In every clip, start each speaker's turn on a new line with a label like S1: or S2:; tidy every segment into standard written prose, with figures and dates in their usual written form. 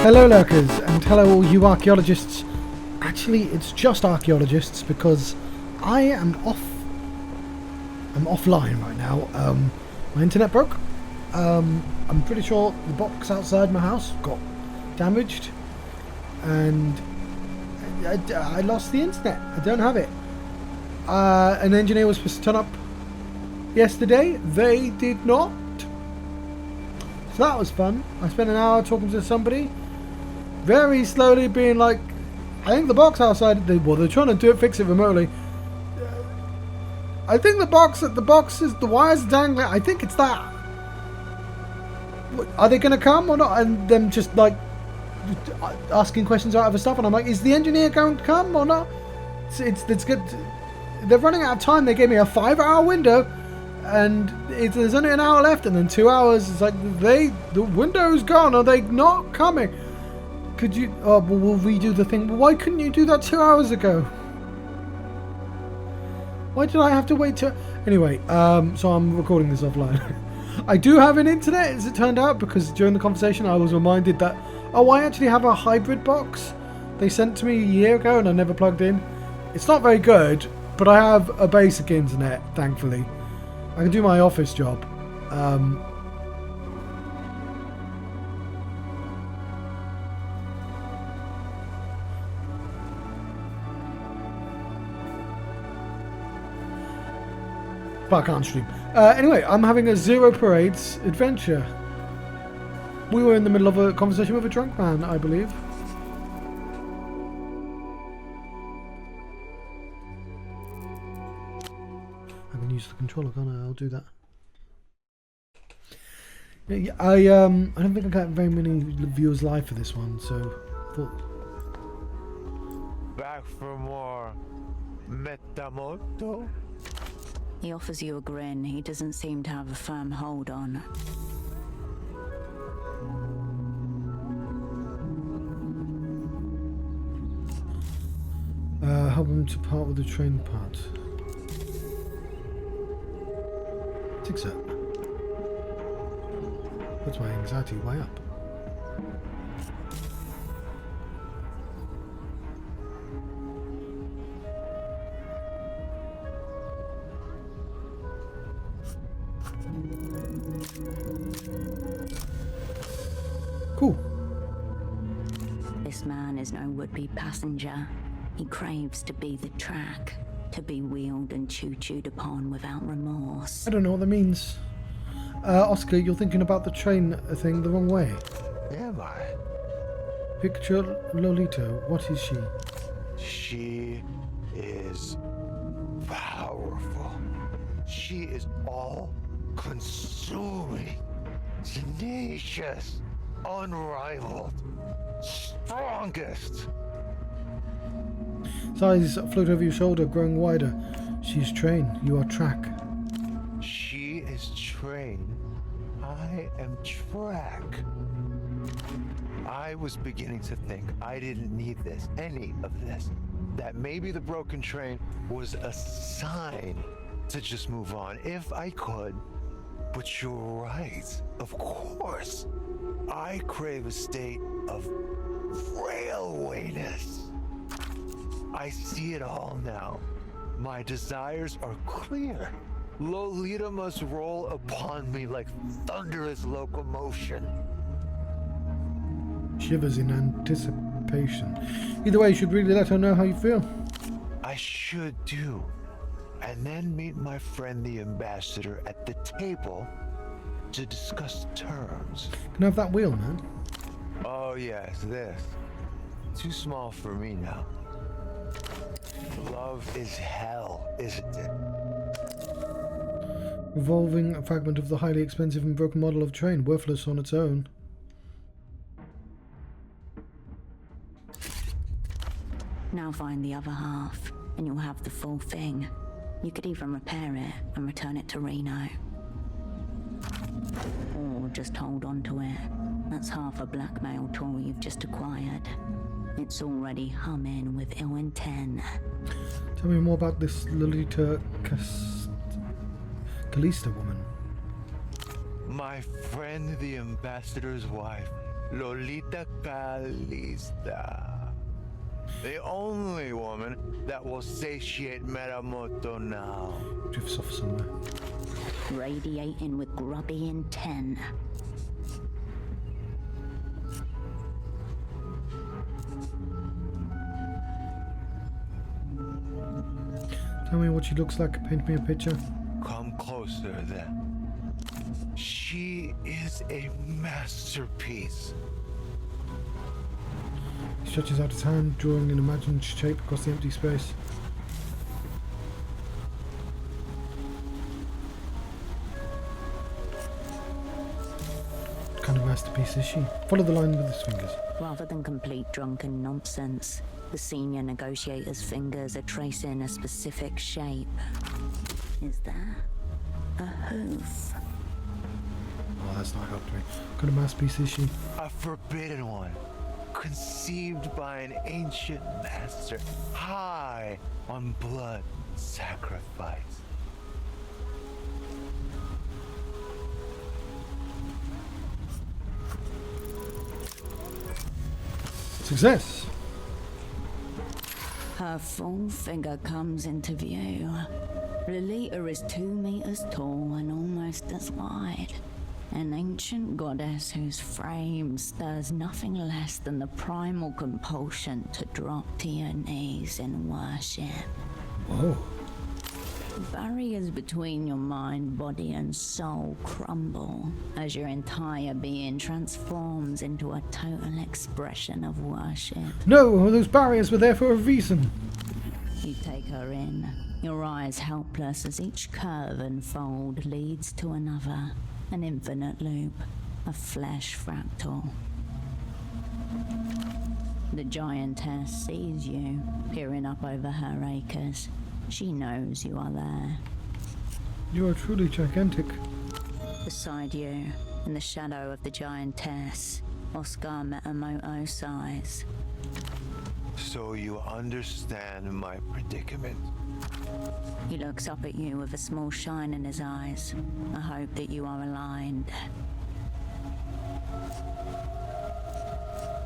S1: Hello lurkers, and hello all you archaeologists. Actually, it's just archaeologists because I am offline right now. My internet broke. I'm pretty sure the box outside my house got damaged, and I lost the internet. I don't have it. An engineer was supposed to turn up yesterday. They did not. So that was fun. I spent an hour talking to somebody, very slowly being like, I think the box outside, they're trying to fix it remotely. I think the box is, the wires are dangling. I think it's that. Are they going to come or not? And them just like asking questions out of stuff. And I'm like, is the engineer going to come or not? It's good. They're running out of time. They gave me a 5-hour window. And there's only an hour left, and then 2 hours. It's like the window's gone. Are they not coming? Could you? Oh, well, we'll redo the thing. Well, why couldn't you do that 2 hours ago? Why did I have to wait to? Anyway, so I'm recording this offline. I do have an internet, as it turned out, because during the conversation I was reminded that I actually have a hybrid box they sent to me a year ago, and I never plugged in. It's not very good, but I have a basic internet, thankfully. I can do my office job. But I can't stream. Anyway, I'm having a Zero Parades adventure. We were in the middle of a conversation with a drunk man, I believe. I can use the controller, can't I? I'll do that. Yeah, I don't think I got very many viewers live for this one, so I thought.
S2: Back for more Metamoto?
S3: He offers you a grin. He doesn't seem to have a firm hold on.
S1: Help him to part with the train part. Take that. Puts my anxiety way up. Cool.
S3: This man is no would-be passenger. He craves to be the track, to be wheeled and chewed upon without remorse.
S1: I don't know what that means. Oscar, you're thinking about the train thing the wrong way.
S2: Am I?
S1: Picture Lolita. What is she?
S2: She is powerful. She is all-consuming, tenacious, unrivaled, strongest.
S1: Size float over your shoulder, growing wider. She's train. You are track.
S2: She is train. I am track. I was beginning to think I didn't need this, any of this. That maybe the broken train was a sign to just move on, if I could. But you're right, of course. I crave a state of railwayness. I see it all now. My desires are clear. Lolita must roll upon me like thunderous locomotion.
S1: Shivers in anticipation. Either way, you should really let her know how you feel.
S2: I should do. And then meet my friend the ambassador at the table to discuss terms.
S1: Can I have that wheel, man?
S2: Oh yes, this. Too small for me now. Love is hell, isn't it?
S1: Revolving a fragment of the highly expensive and broken model of train, worthless on its own.
S3: Now find the other half, and you'll have the full thing. You could even repair it and return it to Reno. Or just hold on to it. That's half a blackmail tool you've just acquired. It's already humming with ill intent.
S1: Tell me more about this Lolita Calista woman.
S2: My friend the ambassador's wife Lolita Calista. The only woman that will satiate Meramoto now.
S1: Drifts off somewhere.
S3: Radiating with grubby intent.
S1: Tell me what she looks like. Paint me a picture.
S2: Come closer then. She is a masterpiece.
S1: He stretches out his hand, drawing an imagined shape across the empty space. What kind of masterpiece is she? Follow the line with his fingers.
S3: Rather than complete drunken nonsense, the senior negotiator's fingers are tracing a specific shape. Is that a hoof?
S1: Oh, that's not helped me. What kind of masterpiece is she?
S2: A forbidden one. Conceived by an ancient master, high on blood sacrifice.
S1: Success!
S3: Her full figure comes into view. Lolita is 2 meters tall and almost as wide. An ancient goddess whose frame stirs nothing less than the primal compulsion to drop to your knees in worship.
S1: Whoa.
S3: Barriers between your mind, body, and soul crumble as your entire being transforms into a total expression of worship.
S1: No, those barriers were there for a reason.
S3: You take her in, your eyes helpless as each curve and fold leads to another, an infinite loop, a flesh fractal. The giantess sees you, peering up over her acres. She knows you are there.
S1: You are truly gigantic.
S3: Beside you, in the shadow of the giantess, Oscar Metamoto sighs.
S2: So you understand my predicament.
S3: He looks up at you with a small shine in his eyes, a hope that you are aligned.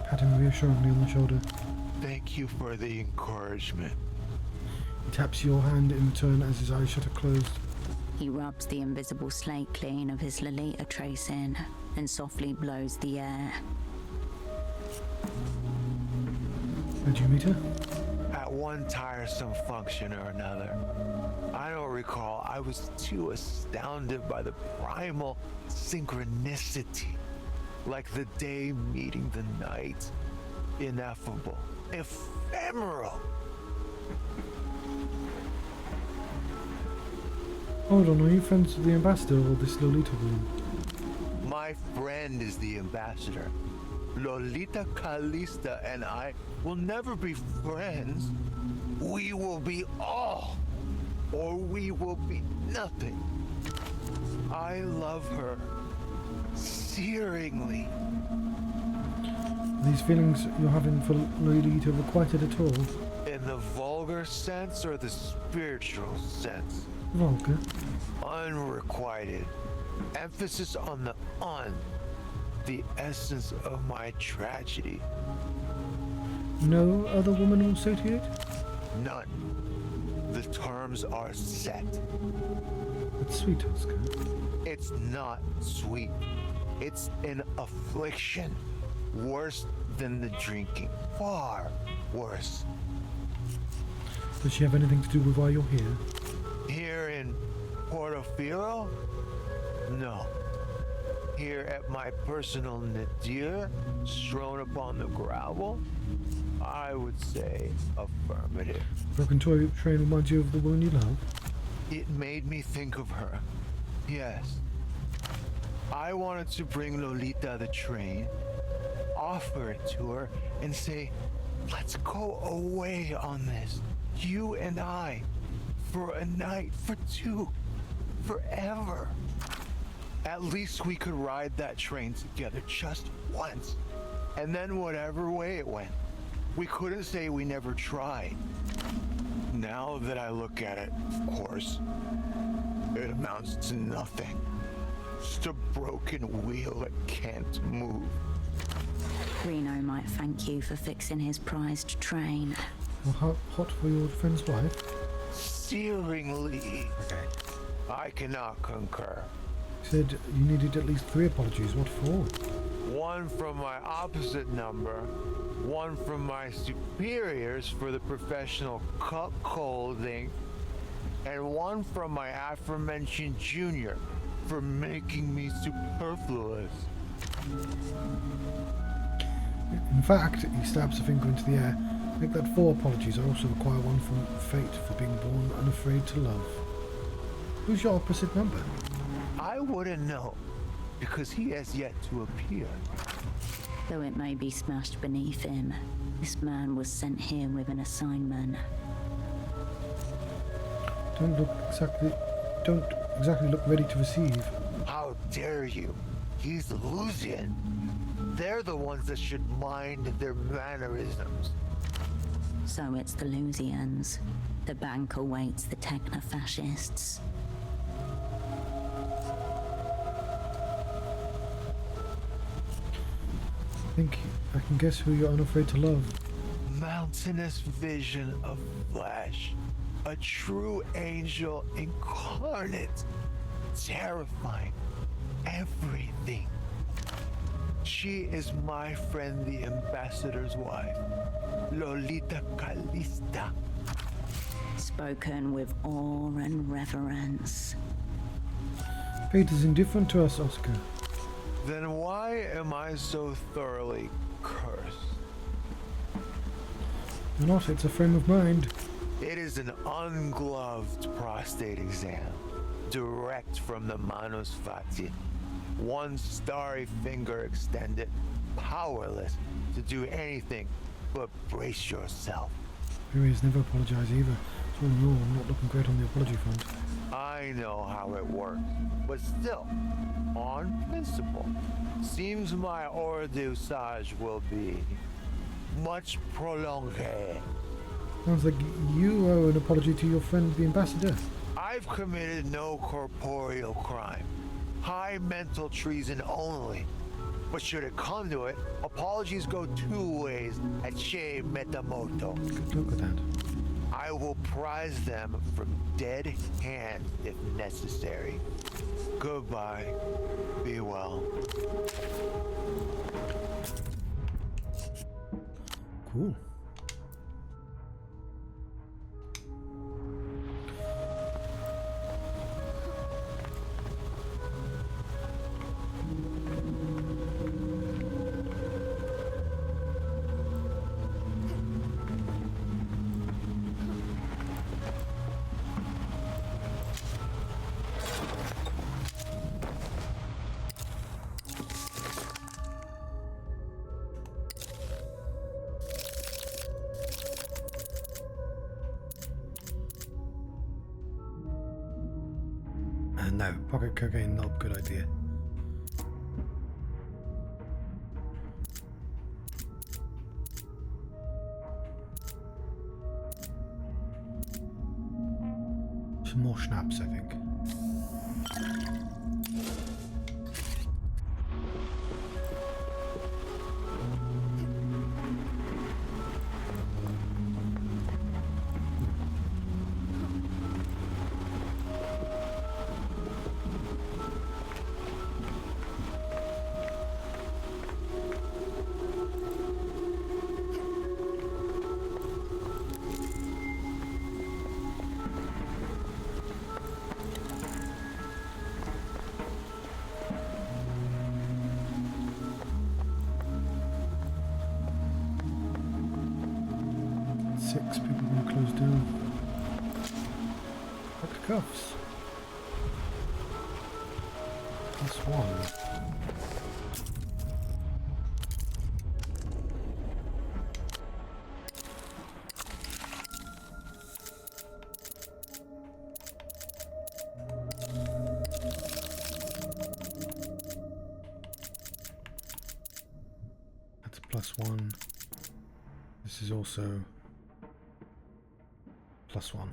S1: Pat him reassuringly on the shoulder.
S2: Thank you for the encouragement.
S1: He taps your hand in return as his eyes shut or closed.
S3: He rubs the invisible slate clean of his Lolita tracing and softly blows the air.
S1: Where'd you meet her?
S2: At one tiresome function or another. I don't recall. I was too astounded by the primal synchronicity. Like the day meeting the night. Ineffable. Ephemeral.
S1: Hold on, are you friends with the ambassador or this Lolita woman?
S2: My friend is the ambassador. Lolita Calista and I will never be friends. We will be all, or we will be nothing. I love her searingly.
S1: These feelings you're having for Lolita requited at all?
S2: In the vulgar sense or the spiritual sense?
S1: Vulgar.
S2: Unrequited. Emphasis on the un. The essence of my tragedy.
S1: No other woman will satiate?
S2: None. The terms are set.
S1: That's sweet, Oscar.
S2: It's not sweet. It's an affliction. Worse than the drinking. Far worse.
S1: Does she have anything to do with why you're here?
S2: Here in Portofino? No. Here at my personal nadir, strewn upon the gravel? I would say affirmative.
S1: Broken toy train reminds you of the woman you love?
S2: It made me think of her. Yes. I wanted to bring Lolita the train, offer it to her, and say, let's go away on this. You and I. For a night, for two. Forever. At least we could ride that train together just once. And then whatever way it went. We couldn't say we never tried. Now that I look at it, of course, it amounts to nothing. Just a broken wheel that can't move.
S3: Reno might thank you for fixing his prized train.
S1: Well, how hot for your friend's wife?
S2: Searingly.
S1: Okay.
S2: I cannot concur.
S1: You said you needed at least 3 apologies. What for?
S2: One from my opposite number, one from my superiors for the professional cuckolding, and one from my aforementioned junior for making me superfluous.
S1: In fact, he stabs a finger into the air. Make that 4 apologies. I also require one from fate for being born unafraid to love. Who's your opposite number?
S2: I wouldn't know, because he has yet to appear.
S3: Though it may be smashed beneath him, this man was sent here with an assignment.
S1: Don't exactly look ready to receive.
S2: How dare you? He's losing. They're the ones that should mind their mannerisms.
S3: So it's the Lusians. The bank awaits the techno-fascists.
S1: I can guess who you're unafraid to love.
S2: Mountainous vision of flesh. A true angel incarnate. Terrifying. Everything. She is my friend, the ambassador's wife, Lolita Calista.
S3: Spoken with awe and reverence.
S1: Fate is indifferent to us, Oscar.
S2: Then why am I so thoroughly cursed?
S1: You're not, it's a frame of mind.
S2: It is an ungloved prostate exam, direct from the Manus Fati. One starry finger extended, powerless to do anything but brace yourself.
S1: Furious never apologize either. So no, I'm not looking great on the apology front.
S2: I know how it works, but still, on principle, seems my hors d'usage will be much prolonged.
S1: Sounds like you owe an apology to your friend, the ambassador.
S2: I've committed no corporeal crime. High mental treason only. But should it come to it, apologies go 2 ways at Che Metamoto.
S1: Good luck with that.
S2: I will prize them from dead hands if necessary. Goodbye. Be well.
S1: Cool. No, pocket cocaine, not a good idea. Some more schnapps, I think. Six people going to close down. Locked cuffs. +1. That's +1. This is also +1.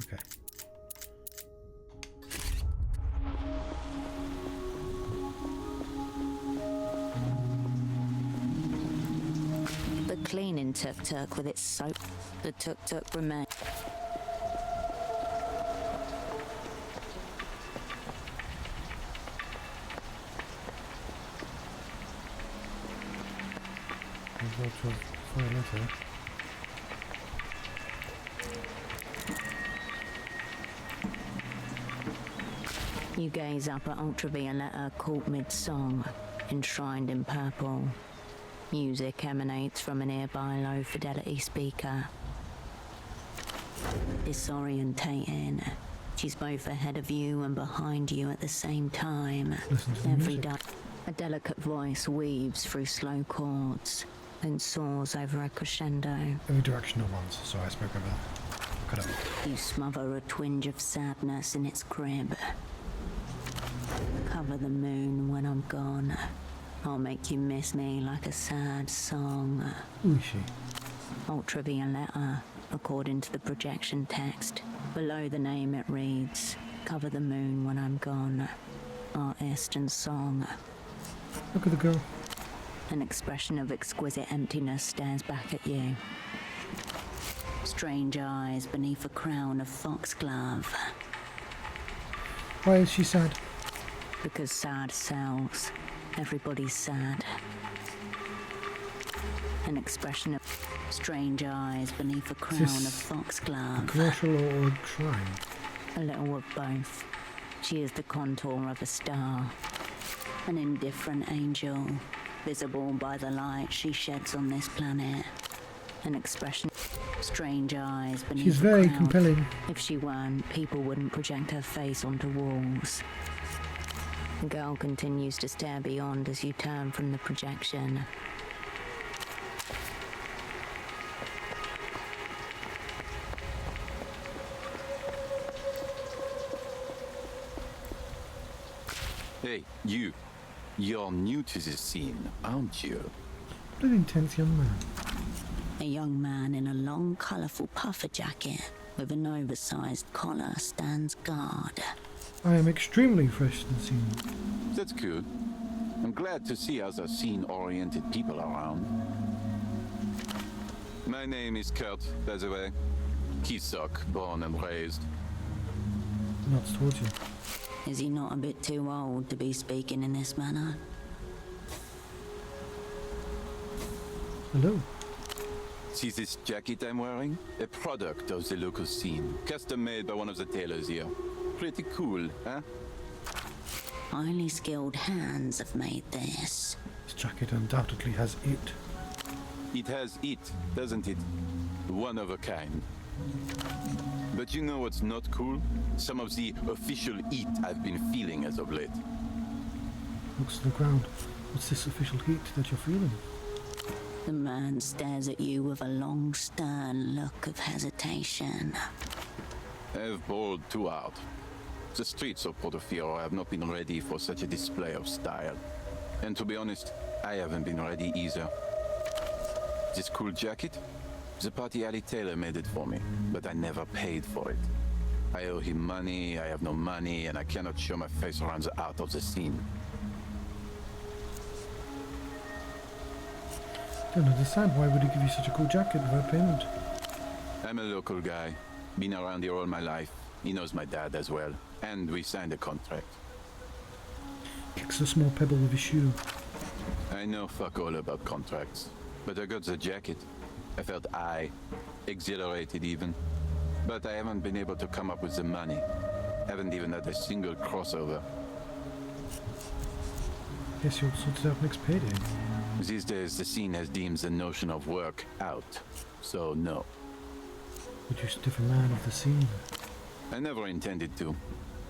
S1: Okay.
S3: cleaning tuk-tuk with its soap. The tuk-tuk remains. You gaze up at ultravioletta caught mid-song, enshrined in purple. Music emanates from a nearby low-fidelity speaker. Disorientating. She's both ahead of you and behind you at the same time. A delicate voice weaves through slow chords, then soars over a crescendo.
S1: Every direction at once. Sorry, I spoke over that. Cut up.
S3: You smother a twinge of sadness in its crib. Cover the moon when I'm gone. I'll make you miss me like a sad song.
S1: Who is she?
S3: Ultravioletta, according to the projection text. Below the name it reads, Cover the moon when I'm gone. Artist and song.
S1: Look at the girl.
S3: An expression of exquisite emptiness stares back at you. Strange eyes beneath a crown of foxglove.
S1: Why is she sad?
S3: Because sad sells. Everybody's sad. An expression of strange eyes beneath a crown of foxglove.
S1: Commercial or crime?
S3: A little of both. She is the contour of a star. An indifferent angel, visible by the light she sheds on this planet. An expression of strange eyes beneath
S1: She's
S3: a
S1: very
S3: crown.
S1: compelling.
S3: If she weren't, people wouldn't project her face onto walls. The girl continues to stare beyond as you turn from the projection.
S4: Hey, you. You're new to this scene, aren't you?
S1: What an intense young man.
S3: A young man in a long, colourful puffer jacket with an oversized collar stands guard.
S1: I am extremely fresh to the scene.
S4: That's good. I'm glad to see other scene-oriented people around. My name is Kurt, by the way. Kisok, born and raised.
S1: Nods towards you.
S3: Is he not a bit too old to be speaking in this manner?
S1: Hello.
S4: See this jacket I'm wearing? A product of the local scene. Custom made by one of the tailors here. Pretty cool, huh?
S3: Highly skilled hands have made this.
S1: This jacket undoubtedly has it.
S4: It has it, doesn't it? One of a kind. But you know what's not cool? Some of the official heat I've been feeling as of late.
S1: Looks to the ground. What's this official heat that you're feeling?
S3: The man stares at you with a long, stern look of hesitation.
S4: I've bowled too hard. The streets of Portofino have not been ready for such a display of style. And to be honest, I haven't been ready either. This cool jacket? The party alley tailor made it for me, but I never paid for it. I owe him money, I have no money, and I cannot show my face around the art of the scene.
S1: Don't understand. Why would he give you such a cool jacket without payment?
S4: I'm a local guy. Been around here all my life. He knows my dad as well. And we signed a contract.
S1: Kicks a small pebble with his shoe.
S4: I know fuck all about contracts. But I got the jacket. I felt exhilarated even. But I haven't been able to come up with the money. Haven't even had a single crossover.
S1: Guess you'll sort it out next payday.
S4: These days, the scene has deemed the notion of work out. So, no.
S1: Would you stiff a man of the scene?
S4: I never intended to.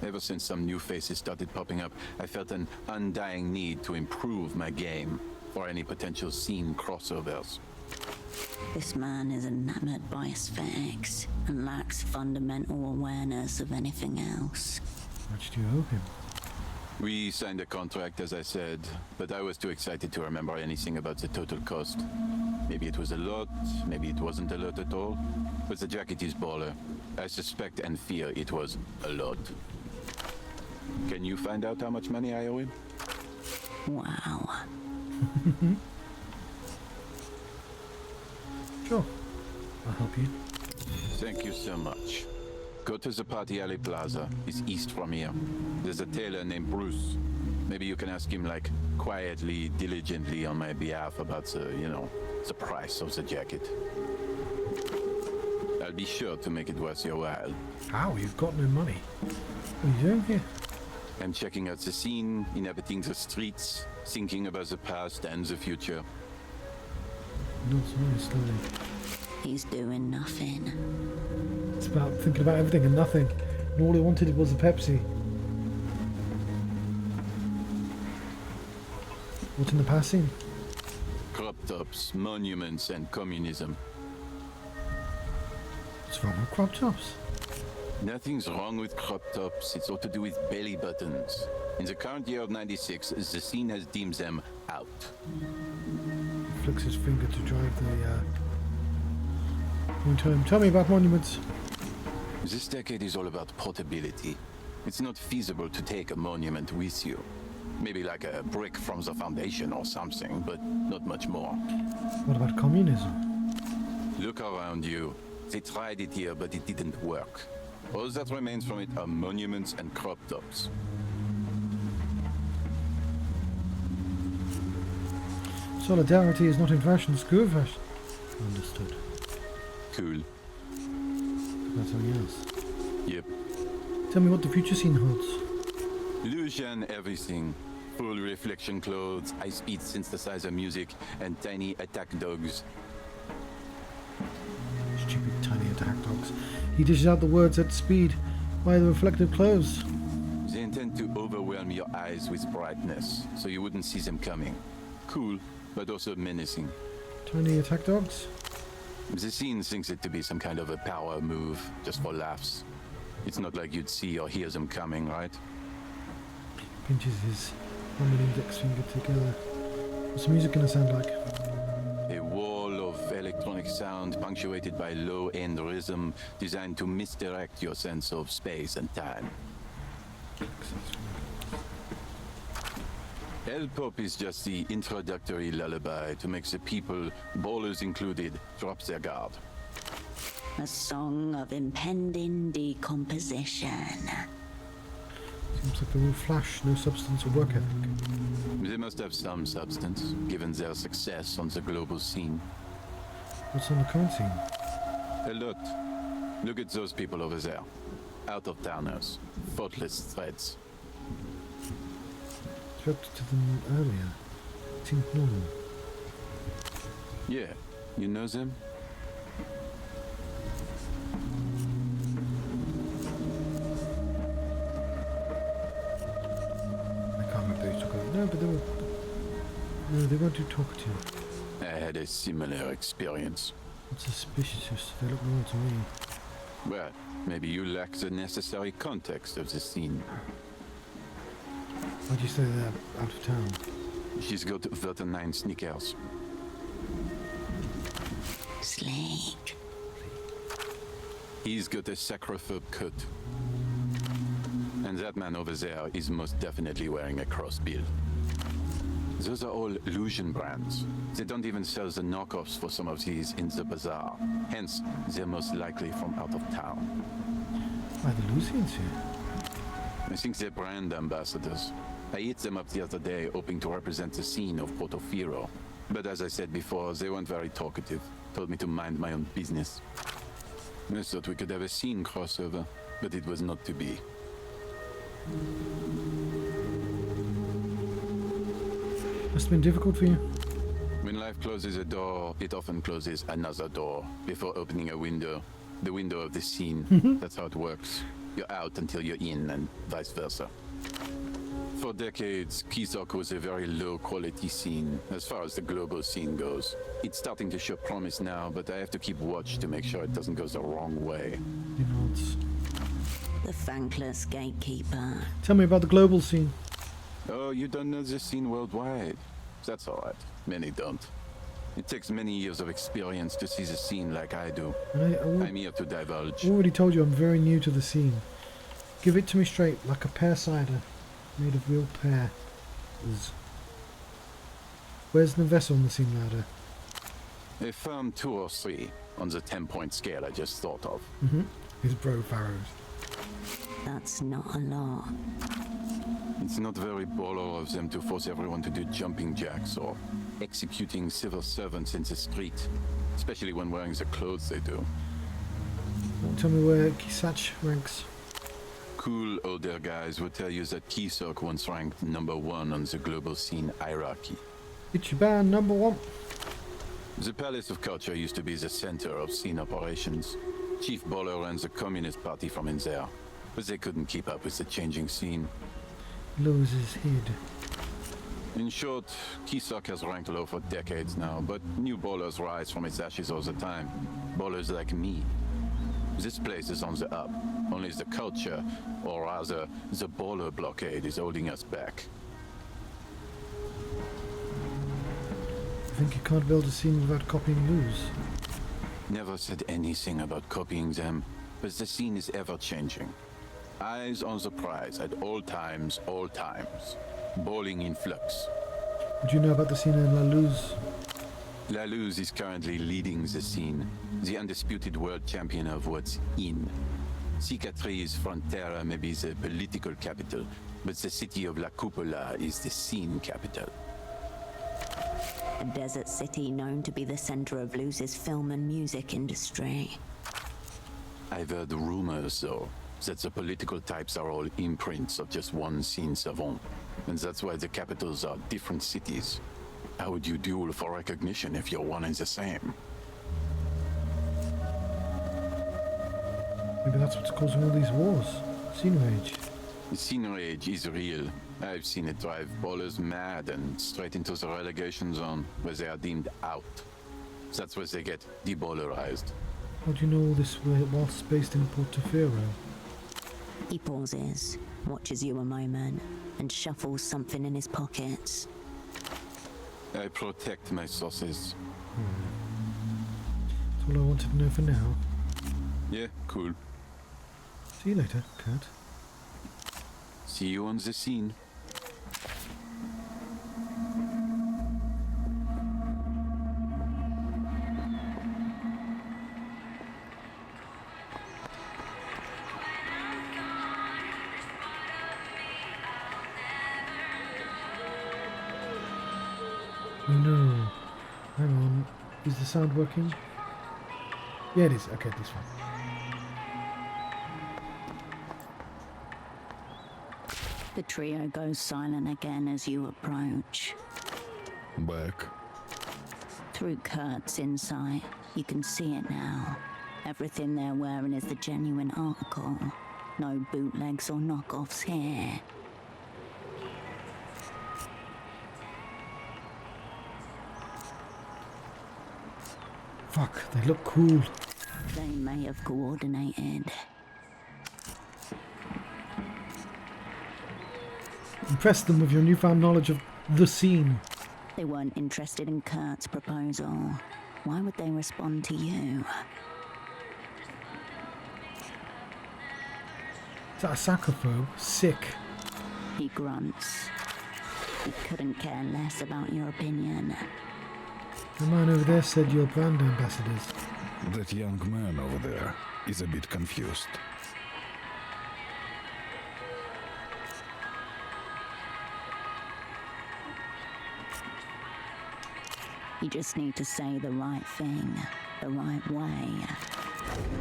S4: Ever since some new faces started popping up, I felt an undying need to improve my game for any potential scene crossovers.
S3: This man is enamored by aesthetics and lacks fundamental awareness of anything else.
S1: How much do you owe him?
S4: We signed a contract, as I said, but I was too excited to remember anything about the total cost. Maybe it was a lot, maybe it wasn't a lot at all, but the jacket is baller. I suspect and fear it was a lot. Can you find out how much money I owe him?
S3: Wow.
S1: Sure. I'll help you.
S4: Thank you so much. Go to the Party Alley Plaza. It's east from here. There's a tailor named Bruce. Maybe you can ask him, like, quietly, diligently on my behalf about the, the price of the jacket. I'll be sure to make it worth your while.
S1: How? You've got no money. What are you doing here?
S4: I'm checking out the scene, inhabiting the streets, thinking about the past and the future.
S1: Not so slowly.
S3: He's doing nothing.
S1: It's about thinking about everything and nothing. And all he wanted was a Pepsi. What's in the past scene?
S4: Crop tops, monuments, and communism.
S1: What's wrong with crop tops?
S4: Nothing's wrong with crop tops. It's all to do with belly buttons. In the current year of 96, the scene has deemed them out.
S1: He flicks his finger to drive the point home. Tell me about monuments.
S4: This decade is all about portability. It's not feasible to take a monument with you. Maybe like a brick from the foundation or something, but not much more.
S1: What about communism?
S4: Look around you. They tried it here, but it didn't work. All that remains from it are monuments and crop tops.
S1: Solidarity is not in fashion, it's good fashion. Understood.
S4: Cool.
S1: That's something else.
S4: Yep.
S1: Tell me what the future scene holds.
S4: Illusion, everything. Full reflection clothes, high-speed synthesizer music, and tiny attack dogs.
S1: Stupid tiny attack dogs. He dishes out the words at speed. Why the reflective clothes?
S4: They intend to overwhelm your eyes with brightness, so you wouldn't see them coming. Cool, but also menacing.
S1: Tiny attack dogs?
S4: The scene thinks it to be some kind of a power move, just for laughs. It's not like you'd see or hear them coming, right?
S1: Pinches his thumb and index finger together. What's the music gonna sound like?
S4: A wall of electronic sound punctuated by low-end rhythm designed to misdirect your sense of space and time. El Pop is just the introductory lullaby to make the people, ballers included, drop their guard.
S3: A song of impending decomposition.
S1: Seems like they're all flash, no substance or work ethic.
S4: They must have some substance, given their success on the global scene.
S1: What's on the current scene?
S4: A lot. Look at those people over there. Out-of-towners. Thoughtless threads.
S1: Spoke to them earlier. Seemed normal.
S4: Yeah, you know them?
S1: I can't remember who took over. No, but they were... No, they weren't too talkative.
S4: I had a similar experience.
S1: What's suspicious? They look normal to me.
S4: Well, maybe you lack the necessary context of the scene.
S1: Why'd you say they're out of town?
S4: She's got Verta 9 sneakers.
S3: Sleek.
S4: He's got a sacrophobe coat. And that man over there is most definitely wearing a crossbill. Those are all illusion brands. They don't even sell the knockoffs for some of these in the bazaar. Hence, they're most likely from out of town.
S1: Why the Lucians here?
S4: I think they're brand ambassadors. I hit them up the other day, hoping to represent the scene of Portofino. But as I said before, they weren't very talkative. Told me to mind my own business. I thought we could have a scene crossover, but it was not to be.
S1: Must have been difficult for you.
S4: When life closes a door, it often closes another door before opening a window. The window of the scene. That's how it works. You're out until you're in, and vice versa. For decades, Kisok was a very low-quality scene, as far as the global scene goes. It's starting to show promise now, but I have to keep watch to make sure it doesn't go the wrong way.
S1: He nods.
S3: The thankless gatekeeper.
S1: Tell me about the global scene.
S4: Oh, you don't know the scene worldwide? That's all right. Many don't. It takes many years of experience to see the scene like I do. I'm here to divulge.
S1: I already told you I'm very new to the scene. Give it to me straight, like a pear cider. Made of real pears. Where's the vessel on the scene ladder?
S4: A firm 2 or 3 on the 10-point scale I just thought of.
S1: His bro Pharaohs.
S3: That's not a lot.
S4: It's not very baller of them to force everyone to do jumping jacks or executing civil servants in the street, especially when wearing the clothes they do.
S1: Don't tell me where Kisach ranks.
S4: Cool older guys would tell you that Kisok once ranked #1 on the global scene hierarchy.
S1: Ichiban #1.
S4: The Palace of Culture used to be the center of scene operations. Chief Baller ran the Communist Party from in there, but they couldn't keep up with the changing scene.
S1: Loses his head.
S4: In short, Kisok has ranked low for decades now, but new ballers rise from its ashes all the time. Ballers like me. This place is on the up. Only the culture, or rather, the baller blockade is holding us back.
S1: I think you can't build a scene without copying Luz.
S4: Never said anything about copying them, but the scene is ever changing. Eyes on the prize at all times, all times. Bowling in flux.
S1: What do you know about the scene in La Luz?
S4: La Luz is currently leading the scene, the undisputed world champion of what's in. Cicatriz Frontera may be the political capital, but the city of La Cupola is the scene capital.
S3: A desert city known to be the center of Luz's film and music industry.
S4: I've heard rumors, though, that the political types are all imprints of just one scene savant, and that's why the capitals are different cities. How would you duel for recognition if you're one and the same?
S1: Maybe that's what's causing all these wars. Scene rage.
S4: The scene rage is real. I've seen it drive ballers mad and straight into the relegation zone, where they are deemed out. That's where they get deballerized.
S1: How do you know all this whilst based in Portofino?
S3: He pauses, watches you a moment, and shuffles something in his pockets.
S4: I protect my sources.
S1: That's all I wanted to know for now.
S4: Yeah, cool.
S1: See you later, cat.
S4: See you on the scene.
S1: Oh no. Hang on. Is the sound working? Yeah, it is. Okay, this one.
S3: The trio goes silent again as you approach.
S5: Back.
S3: Through Kurt's insight, you can see it now. Everything they're wearing is the genuine article. No bootlegs or knockoffs here.
S1: Fuck, they look cool.
S3: They may have coordinated.
S1: Impress them with your newfound knowledge of the scene.
S3: They weren't interested in Kurt's proposal. Why would they respond to you?
S1: Is that a Sakafo? Sick.
S3: He grunts. He couldn't care less about your opinion.
S1: The man over there said you're brand ambassadors.
S5: That young man over there is a bit confused.
S3: You just need to say the right thing, the right way.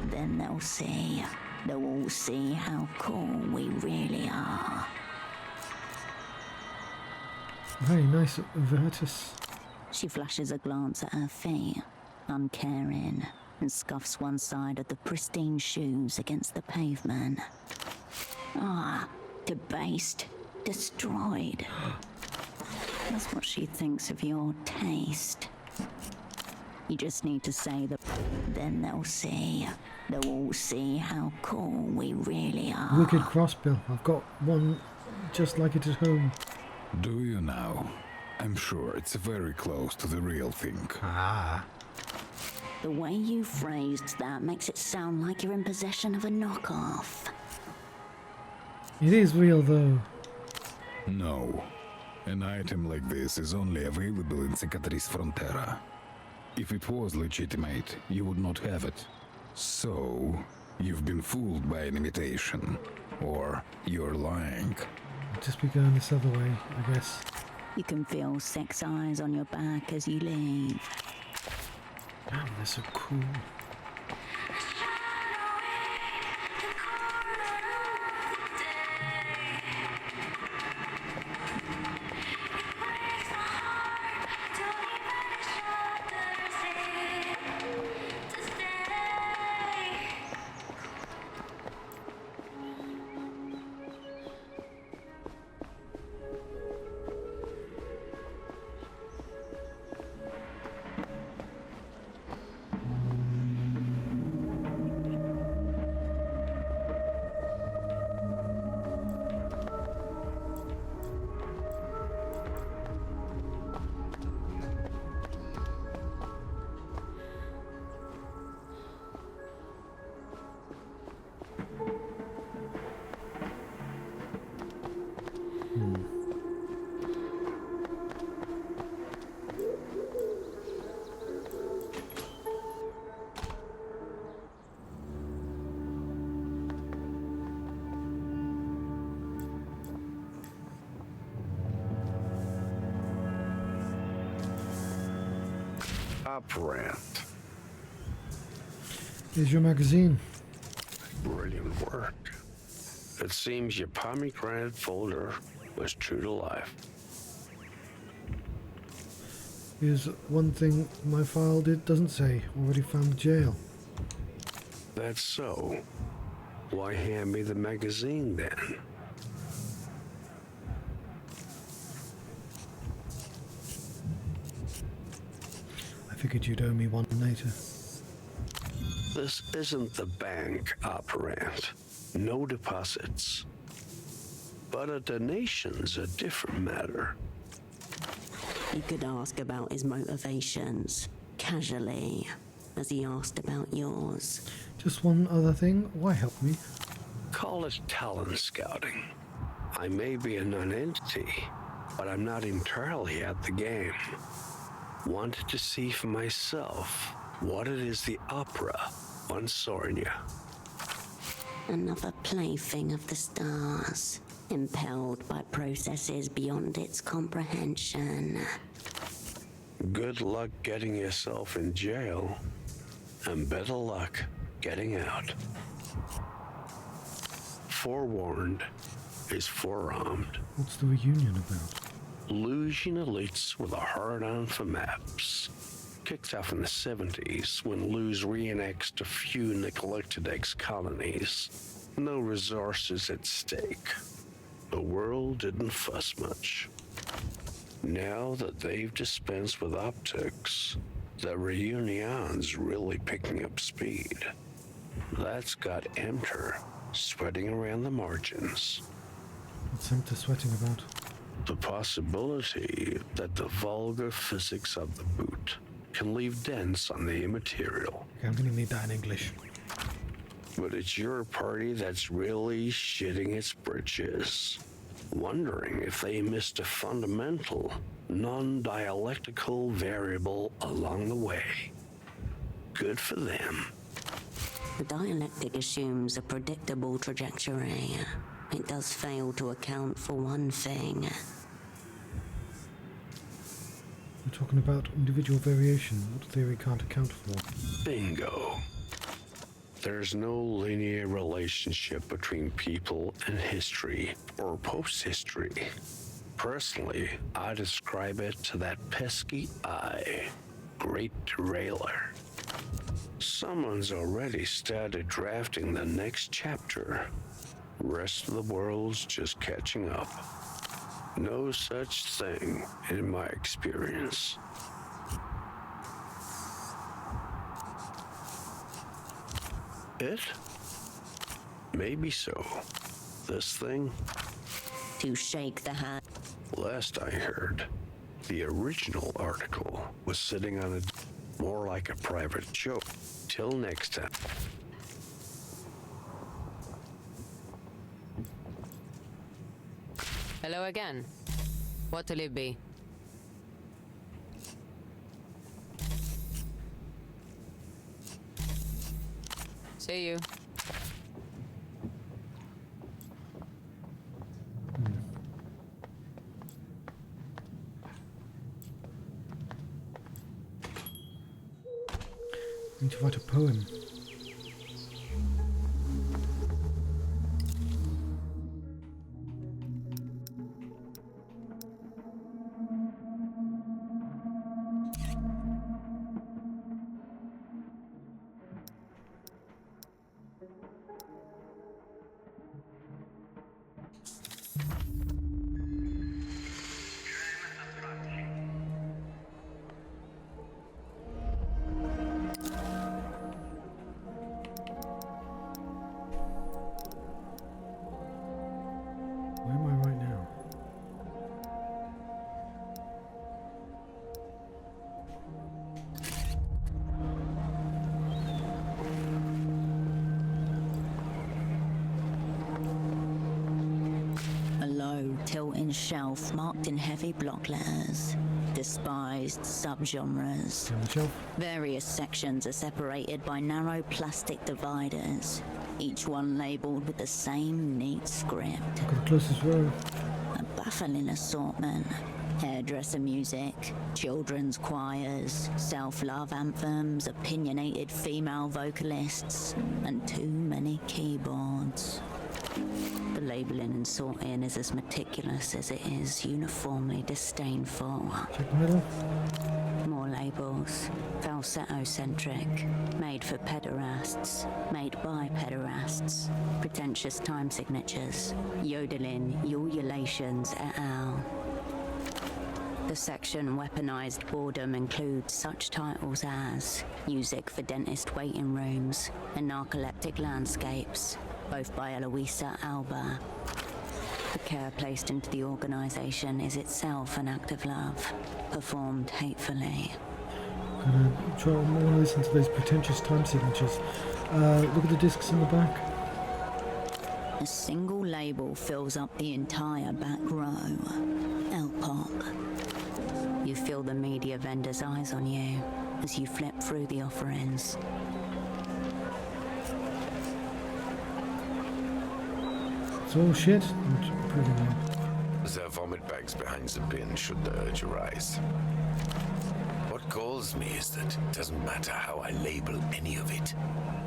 S3: Then they'll see. They'll all see how cool we really are.
S1: Very nice Virtus.
S3: She flashes a glance at her feet, uncaring, and scuffs one side of the pristine shoes against the pavement. Ah, debased, destroyed. That's what she thinks of your taste. You just need to say that. Then they'll see. They'll all see how cool we really are.
S1: Wicked crossbill. I've got one just like it at home.
S5: Do you now? I'm sure it's very close to the real thing.
S1: Ah.
S3: The way you phrased that makes it sound like you're in possession of a knockoff.
S1: It is real though.
S5: No. An item like this is only available in Cicatriz Frontera. If it was legitimate, you would not have it. So, you've been fooled by an imitation. Or you're lying.
S1: I'll just be going this other way, I guess.
S3: You can feel sex eyes on your back as you leave.
S1: Damn, they're so cool.
S6: Operant.
S1: Here's your magazine.
S6: Brilliant work. It seems your pomegranate folder was true to life.
S1: Here's one thing my file doesn't say. Already found the jail.
S6: That's so. Why hand me the magazine then?
S1: I figured you'd owe me one later.
S6: This isn't the bank, Operant. No deposits. But a donation's a different matter.
S7: You could ask about his motivations, casually, as he asked about yours.
S1: Just one other thing. Why help me?
S6: Call it talent scouting. I may be a non-entity, but I'm not entirely at the game. Wanted to see for myself what it is the opera once saw in you.
S7: Another plaything of the stars, impelled by processes beyond its comprehension.
S6: Good luck getting yourself in jail, and better luck getting out. Forewarned is forearmed.
S1: What's the reunion about?
S6: Losing elites with a hard-on for maps. Kicked off in the 70s when Luz re-annexed a few neglected ex-colonies. No resources at stake. The world didn't fuss much. Now that they've dispensed with optics, the reunion's really picking up speed. That's got Emter sweating around the margins.
S1: What's Emter sweating about?
S6: The possibility that the vulgar physics of the boot can leave dents on the immaterial.
S1: Okay, I'm gonna need that in English.
S6: But it's your party that's really shitting its britches, wondering if they missed a fundamental, non-dialectical variable along the way. Good for them.
S7: The dialectic assumes a predictable trajectory. It does fail to account for one thing.
S1: We're talking about individual variation. What theory can't account for?
S6: Bingo. There's no linear relationship between people and history or post-history. Personally, I describe it to that pesky eye. Great derailer. Someone's already started drafting the next chapter. Rest of the world's just catching up. No such thing in my experience. It? Maybe so. This thing?
S7: To shake the hand.
S6: Last I heard, the original article was sitting on a more like a private joke. Till next time.
S8: Hello again. What'll it be? See you.
S1: Need to write a poem. Where am I right now?
S3: A low, tilting shelf marked in heavy block letters. Despised subgenres.
S1: Down the shelf.
S3: Various sections are separated by narrow plastic dividers, each one labelled with the same neat script.
S1: Look at the closest row.
S3: A baffling assortment. Hairdresser music, children's choirs, self-love anthems, opinionated female vocalists, and too many keyboards. The labelling and sorting is as meticulous as it is uniformly disdainful.
S1: Check the middle.
S3: More labels. Falsetto-centric. Made for pederasts. Made by pederasts. Pretentious time signatures. Yodeling, ululations et al. The section Weaponized Boredom includes such titles as Music for Dentist Waiting Rooms and Narcoleptic Landscapes, both by Eloisa Alba. The care placed into the organisation is itself an act of love, performed hatefully.
S1: Gonna try and more listen to those pretentious time signatures. Look at the discs in the back.
S3: A single label fills up the entire back row. L-pop. You feel the media vendor's eyes on you as you flip through the offerings.
S1: It's all shit. I'm proving it.
S9: There are vomit bags behind the bin should the urge arise. What galls me is that it doesn't matter how I label any of it.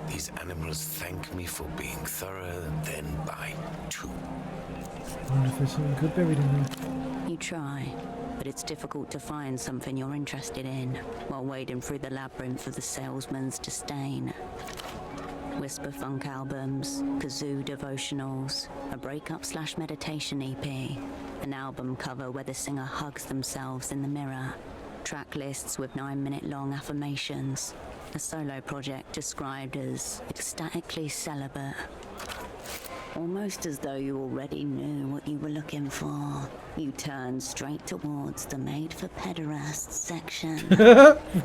S9: These animals thank me for being thorough and then buy too.
S1: I wonder if there's something good buried in there.
S3: You try, but it's difficult to find something you're interested in while wading through the labyrinth of the salesman's disdain. Whisper funk albums, kazoo devotionals, a breakup/meditation EP, an album cover where the singer hugs themselves in the mirror, track lists with 9-minute-long affirmations, a solo project described as ecstatically celibate. Almost as though you already knew what you were looking for, you turn straight towards the Made for Pederasts section.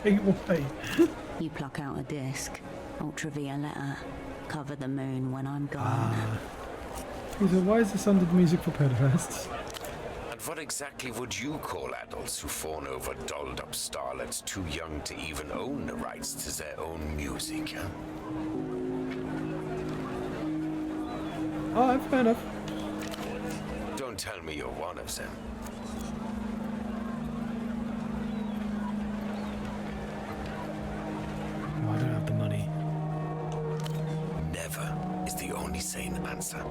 S1: Wait, why?
S3: You pluck out a disc, ultravioletta, cover the moon when I'm gone.
S1: So why is this under the music for pederasts?
S9: And what exactly would you call adults who fawn over dolled-up starlets too young to even own the rights to their own music, huh?
S1: Oh, fair enough.
S9: Don't tell me you're one of them.
S1: Oh, I don't have the money.
S9: Never is the only sane answer.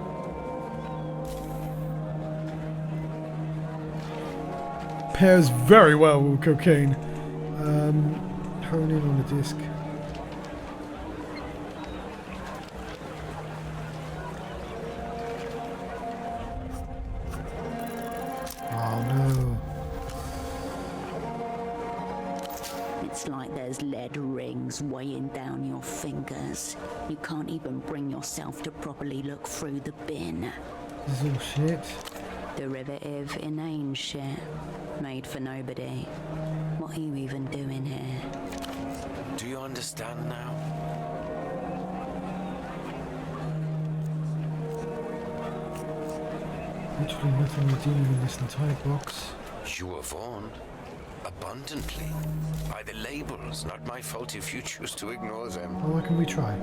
S1: Pairs very well with cocaine. Hone in on the disc. Oh no.
S3: It's like there's lead rings weighing down your fingers. You can't even bring yourself to properly look through the bin.
S1: This is all shit.
S3: Derivative, inane shit. Made for nobody. What are you even doing here?
S9: Do you understand now?
S1: Literally nothing redeeming in this entire box.
S9: You were warned. Abundantly. By the labels. Not my fault if you choose to ignore them.
S1: Oh, why can we try?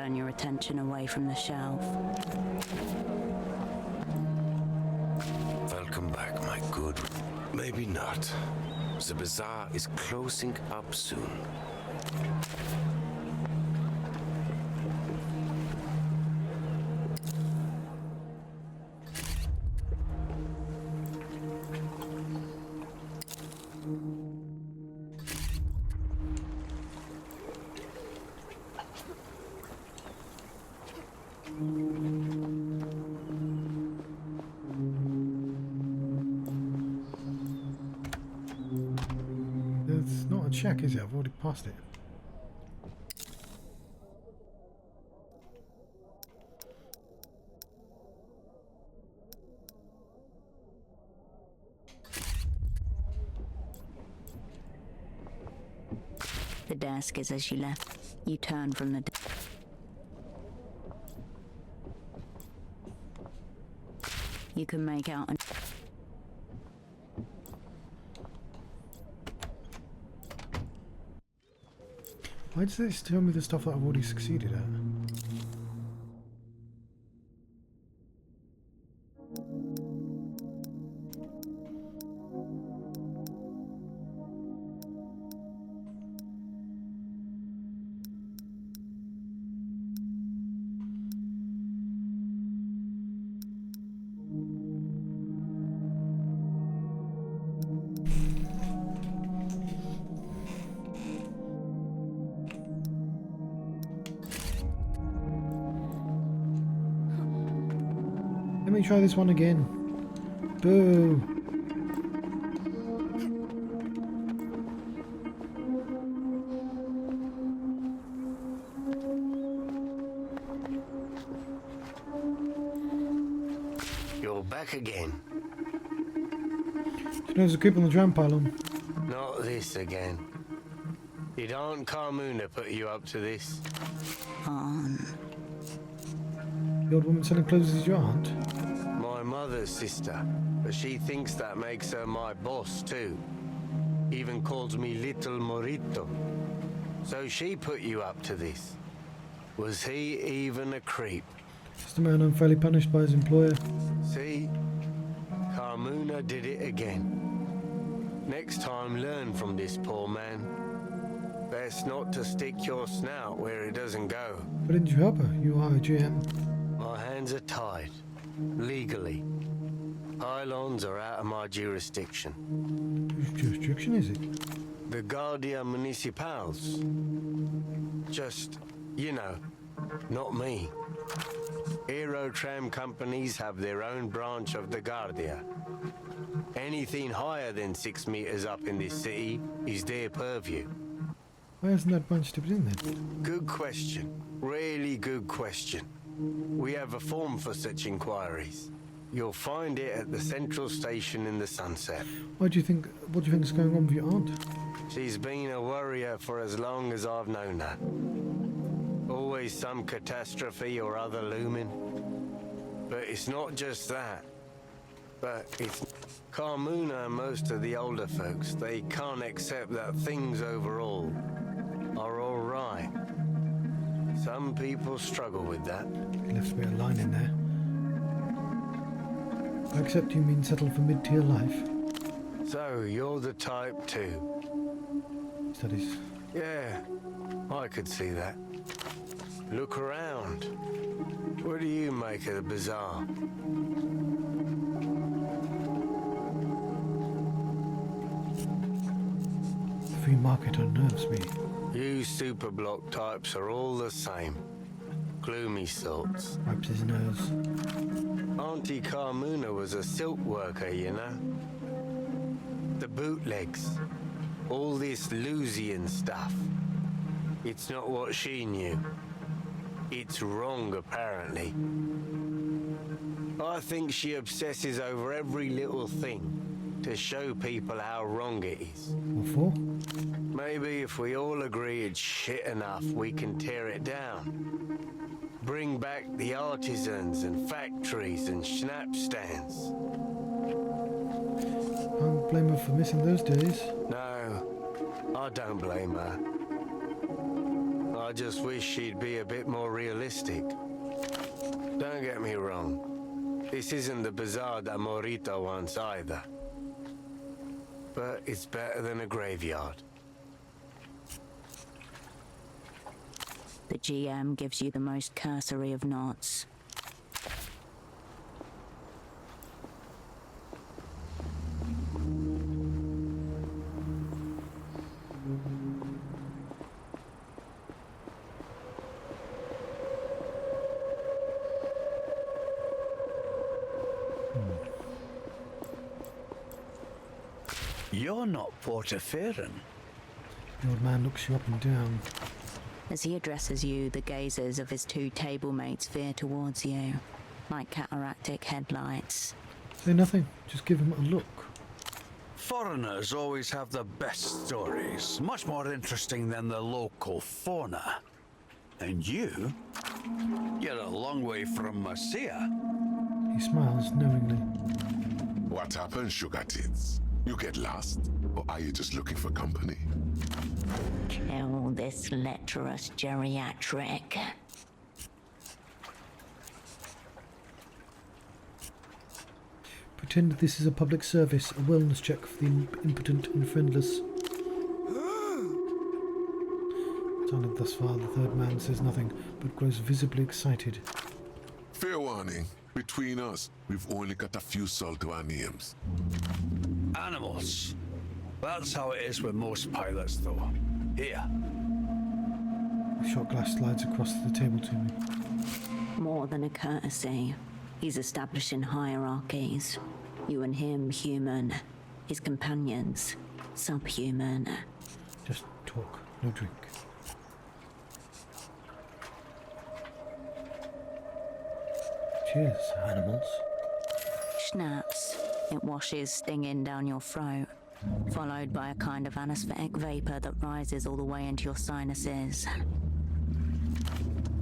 S7: turn your attention away from the shelf.
S9: Welcome back, my good. Maybe not. The bazaar is closing up soon.
S1: It's not a check, is it? I've already passed it.
S7: The desk is as you left. You turn from the desk. You can make out an...
S1: Why does this tell me the stuff that I've already succeeded at? Let me try this one again. Boo!
S8: You're back again.
S1: So there's a creep on the drum pylon.
S8: Not this again. Did Aunt Carmuna put you up to this?
S1: The old woman selling clothes is your aunt?
S8: My mother's sister, but she thinks that makes her my boss too. Even calls me Little Morito. So she put you up to this. Was he even a creep?
S1: Just a man unfairly punished by his employer.
S8: See? Carmuna did it again. Next time, learn from this poor man. Best not to stick your snout where it doesn't go.
S1: Why didn't you help her? You are a GM.
S8: My hands are tied. Legally. Pylons are out of my jurisdiction.
S1: Whose jurisdiction is it?
S8: The Guardia Municipals. Just, you know, not me. Aerotram companies have their own branch of the Guardia. Anything higher than 6 meters up in this city is their purview.
S1: Why hasn't that bunch stepped in then?
S8: Good question. Really good question. We have a form for such inquiries. You'll find it at the central station in the Sunset.
S1: What do you think is going on with your aunt?
S8: She's been a worrier for as long as I've known her. Always some catastrophe or other looming. But it's not just that. But it's Carmuna and most of the older folks. They can't accept that things overall are all right. Some people struggle with that.
S1: Left a bit of line in there. I accept you mean settle for mid-tier life.
S8: So, you're the type too.
S1: Studies.
S8: Yeah, I could see that. Look around. What do you make of the bazaar?
S1: The free market unnerves me.
S8: You superblock types are all the same. Gloomy sorts.
S1: Wipes his nose.
S8: Auntie Carmuna was a silk worker, you know? The bootlegs. All this Lusian stuff. It's not what she knew. It's wrong, apparently. I think she obsesses over every little thing to show people how wrong it is.
S1: What for?
S8: Maybe if we all agree it's shit enough, we can tear it down. Bring back the artisans and factories and schnapp stands.
S1: Can't blame her for missing those days.
S8: No, I don't blame her. I I just wish she'd be a bit more realistic. Don't get me wrong. This isn't the bazaar that Morito wants either. But it's better than a graveyard.
S3: The GM gives you the most cursory of nods.
S6: You're not Portaferan.
S1: The old man looks you up and down.
S3: As he addresses you, the gazes of his two table mates veer towards you, like cataractic headlights.
S1: Say nothing, just give him a look.
S6: Foreigners always have the best stories, much more interesting than the local fauna. And you're a long way from Marcia.
S1: He smiles knowingly.
S10: What happened, sugar tits? You get lost? Or are you just looking for company?
S3: Kill this lecherous geriatric.
S1: Pretend this is a public service, a wellness check for the impotent and friendless. Silent thus far, the third man says nothing, but grows visibly excited.
S10: Fair warning. Between us, we've only got a few salt to our names.
S6: Animals. That's how it is with most pilots, though. Here.
S1: The shot glass slides across the table to me.
S3: More than a courtesy, he's establishing hierarchies. You and him, human. His companions, subhuman.
S1: Just talk, no drink. Cheers, animals.
S3: Schnaps. It washes stinging down your throat, followed by a kind of anesthetic vapor that rises all the way into your sinuses.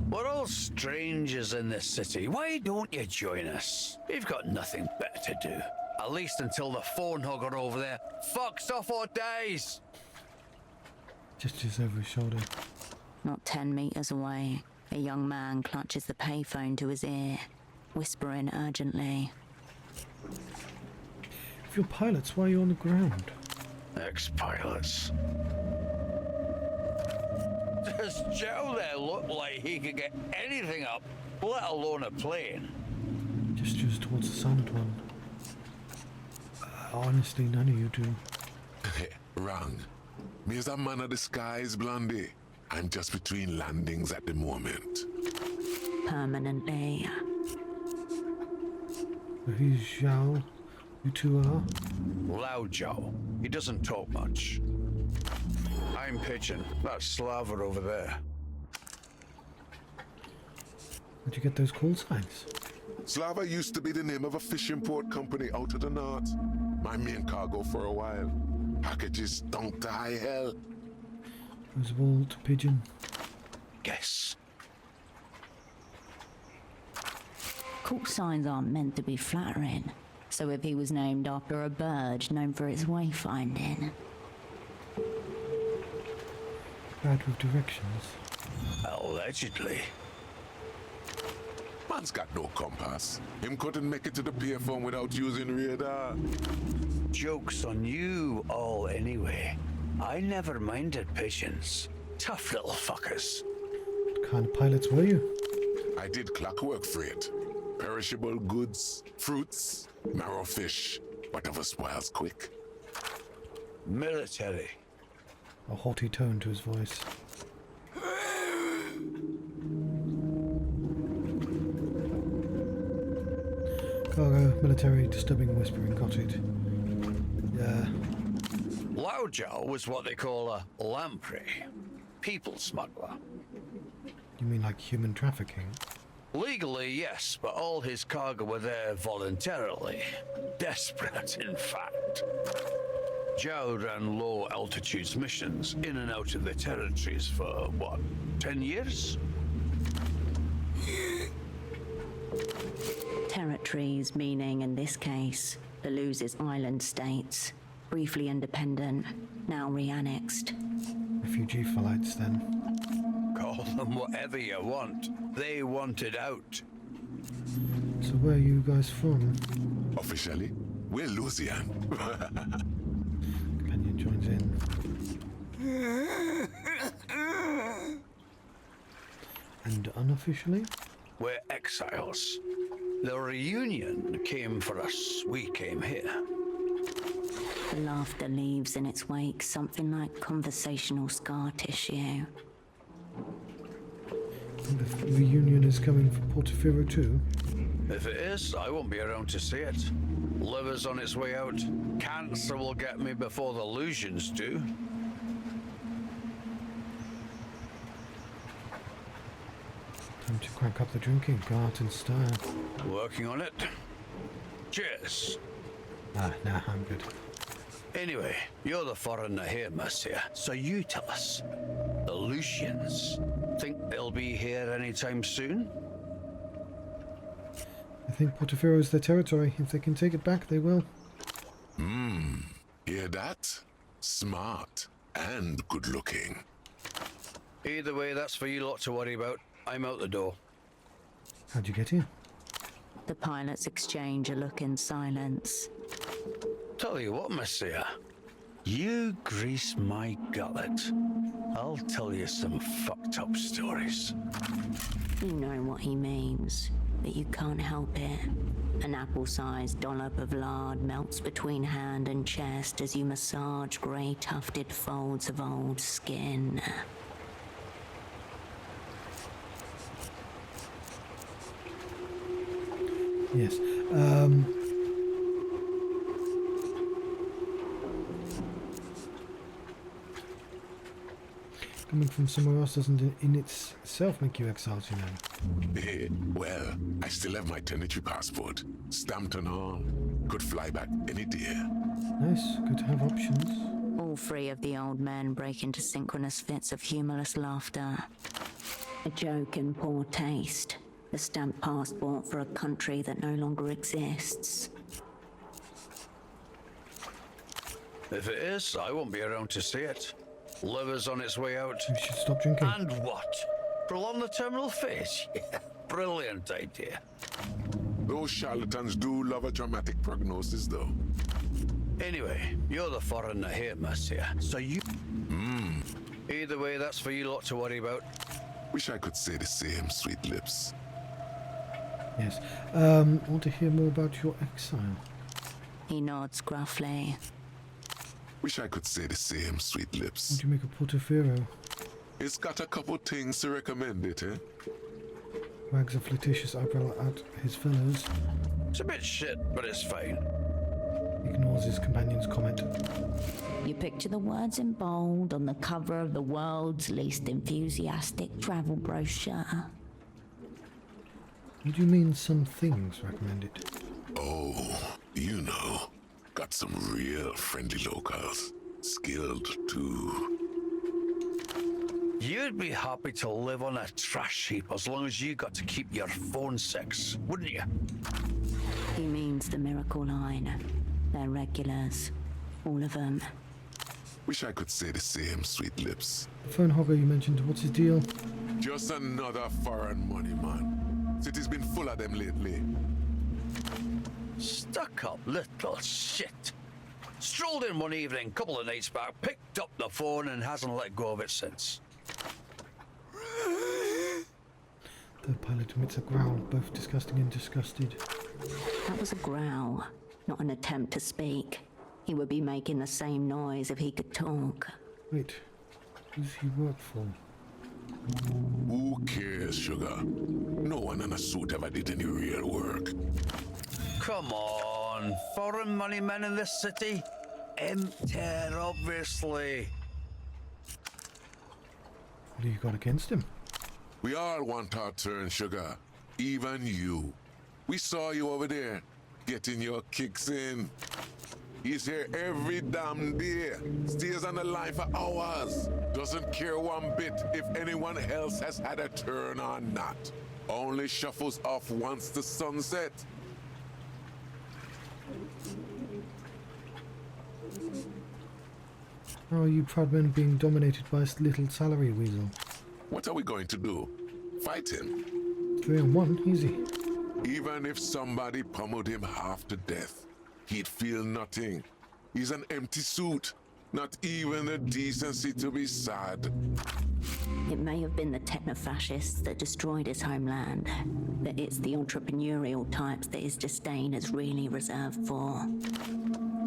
S6: We're all strangers in this city. Why don't you join us? We've got nothing better to do. At least until the phone hugger over there fucks off or dies.
S1: Gestures over his shoulder.
S3: Not 10 meters away, a young man clutches the payphone to his ear, whispering urgently.
S1: If you're pilots, why are you on the ground?
S6: Ex-pilots. Does Joe there look like he could get anything up, let alone a plane?
S1: Gestures towards the silent one. Honestly, none of you do.
S10: Wrong. Me is a man of the skies, Blondie. I'm just between landings at the moment.
S3: Permanently.
S1: He's Zhao. You two are?
S6: Loud Joe. He doesn't talk much. I'm Pigeon. That's Slava over there.
S1: Where'd you get those call signs?
S10: Slava used to be the name of a fishing port company out of the north. My main cargo for a while. Packages stunk to high hell.
S1: Roswell to Pigeon.
S6: Guess.
S3: Call signs aren't meant to be flattering, so if he was named after a bird known for its wayfinding.
S1: Bad with directions.
S6: Allegedly.
S10: Man's got no compass. Him couldn't make it to the payphone without using radar.
S6: Joke's on you all anyway. I never minded pigeons. Tough little fuckers.
S1: What kind of pilots were you?
S10: I did clockwork freight. Perishable goods, fruits, marrow fish, whatever spoils quick.
S6: Military.
S1: A haughty tone to his voice. Cargo, military, disturbing whispering, got it. Yeah.
S6: Loudjow was what they call a lamprey. People smuggler.
S1: You mean like human trafficking?
S6: Legally, yes, but all his cargo were there voluntarily. Desperate, in fact. Zhao ran low altitudes missions in and out of the territories for, 10 years?
S3: Territories meaning, in this case, the Luz's island states. Briefly independent, now re-annexed.
S1: Refugee flights then.
S6: Call them whatever you want. They wanted out.
S1: So where are you guys from?
S10: Officially, we're Lucian.
S1: Companion joins in. And unofficially?
S6: We're exiles. The reunion came for us. We came here.
S3: The laughter leaves in its wake something like conversational scar tissue.
S1: The reunion is coming for Portofino too.
S6: If it is, I won't be around to see it. Liver's on its way out. Cancer will get me before the illusions do.
S1: Time to crank up the drinking, go out in style.
S6: Working on it. Cheers.
S1: Ah, nah, I'm good.
S6: Anyway, you're the foreigner here, monsieur. So you tell us. The Lucians. Think they'll be here anytime soon?
S1: I think Portofino is their territory. If they can take it back, they will.
S10: Hear that? Smart and good looking.
S6: Either way, that's for you lot to worry about. I'm out the door.
S1: How'd you get here?
S3: The pilots exchange a look in silence.
S6: Tell you what, monsieur. You grease my gullet. I'll tell you some fucked up stories.
S3: You know what he means, but you can't help it. An apple-sized dollop of lard melts between hand and chest as you massage grey tufted folds of old skin.
S1: Yes. Coming from somewhere else doesn't in itself make you exiles, you know.
S10: Well, I still have my tenantry passport. Stamped and all. Could fly back any day.
S1: Nice, good to have options.
S3: All three of the old men break into synchronous fits of humorless laughter. A joke in poor taste. A stamped passport for a country that no longer exists.
S6: If it is, I won't be around to see it. Liver's on its way out.
S1: We should stop drinking.
S6: And what? Prolong the terminal phase? Yeah, brilliant idea.
S10: Those charlatans do love a dramatic prognosis, though.
S6: Anyway, you're the foreigner here, monsieur. So you... Either way, that's for you lot to worry about.
S10: Wish I could say the same, sweet lips.
S1: Yes. Want to hear more about your exile?
S3: He nods gruffly.
S10: Wish I could say the same, sweet lips.
S1: Would you make a Portofino?
S10: It's got a couple things to recommend it, eh?
S1: Wags a flirtatious eyebrow at his fellows.
S6: It's a bit shit, but it's fine.
S1: Ignores his companion's comment.
S3: You picture the words in bold on the cover of the world's least enthusiastic travel brochure.
S1: What do you mean some things recommended?
S10: Oh, you know. Got some real friendly locals. Skilled, too.
S6: You'd be happy to live on a trash heap as long as you got to keep your phone sex, wouldn't you?
S3: He means the miracle line. They're regulars. All of them.
S10: Wish I could say the same, sweet lips.
S1: The phone hogger you mentioned, what's his deal?
S10: Just another foreign money, man. City's been full of them lately.
S6: Stuck up little shit. Strolled in one evening, couple of nights back, picked up the phone and hasn't let go of it since.
S1: The pilot emits a growl, both disgusting and disgusted.
S3: That was a growl, not an attempt to speak. He would be making the same noise if he could talk.
S1: Wait, who does he work for?
S10: Who cares, sugar? No one in a suit ever did any real work.
S6: Come on, foreign money men in this city? Empty, obviously.
S1: What do you got against him?
S10: We all want our turn, sugar. Even you. We saw you over there, getting your kicks in. He's here every damn day. Stays on the line for hours. Doesn't care one bit if anyone else has had a turn or not. Only shuffles off once the sun sets.
S1: How are you proud men being dominated by a little salary weasel?
S10: What are we going to do? Fight him?
S1: 3-on-1, easy.
S10: Even if somebody pummeled him half to death, he'd feel nothing. He's an empty suit. Not even the decency to be sad.
S7: It may have been the techno-fascists that destroyed his homeland, but it's the entrepreneurial types that his disdain is really reserved for.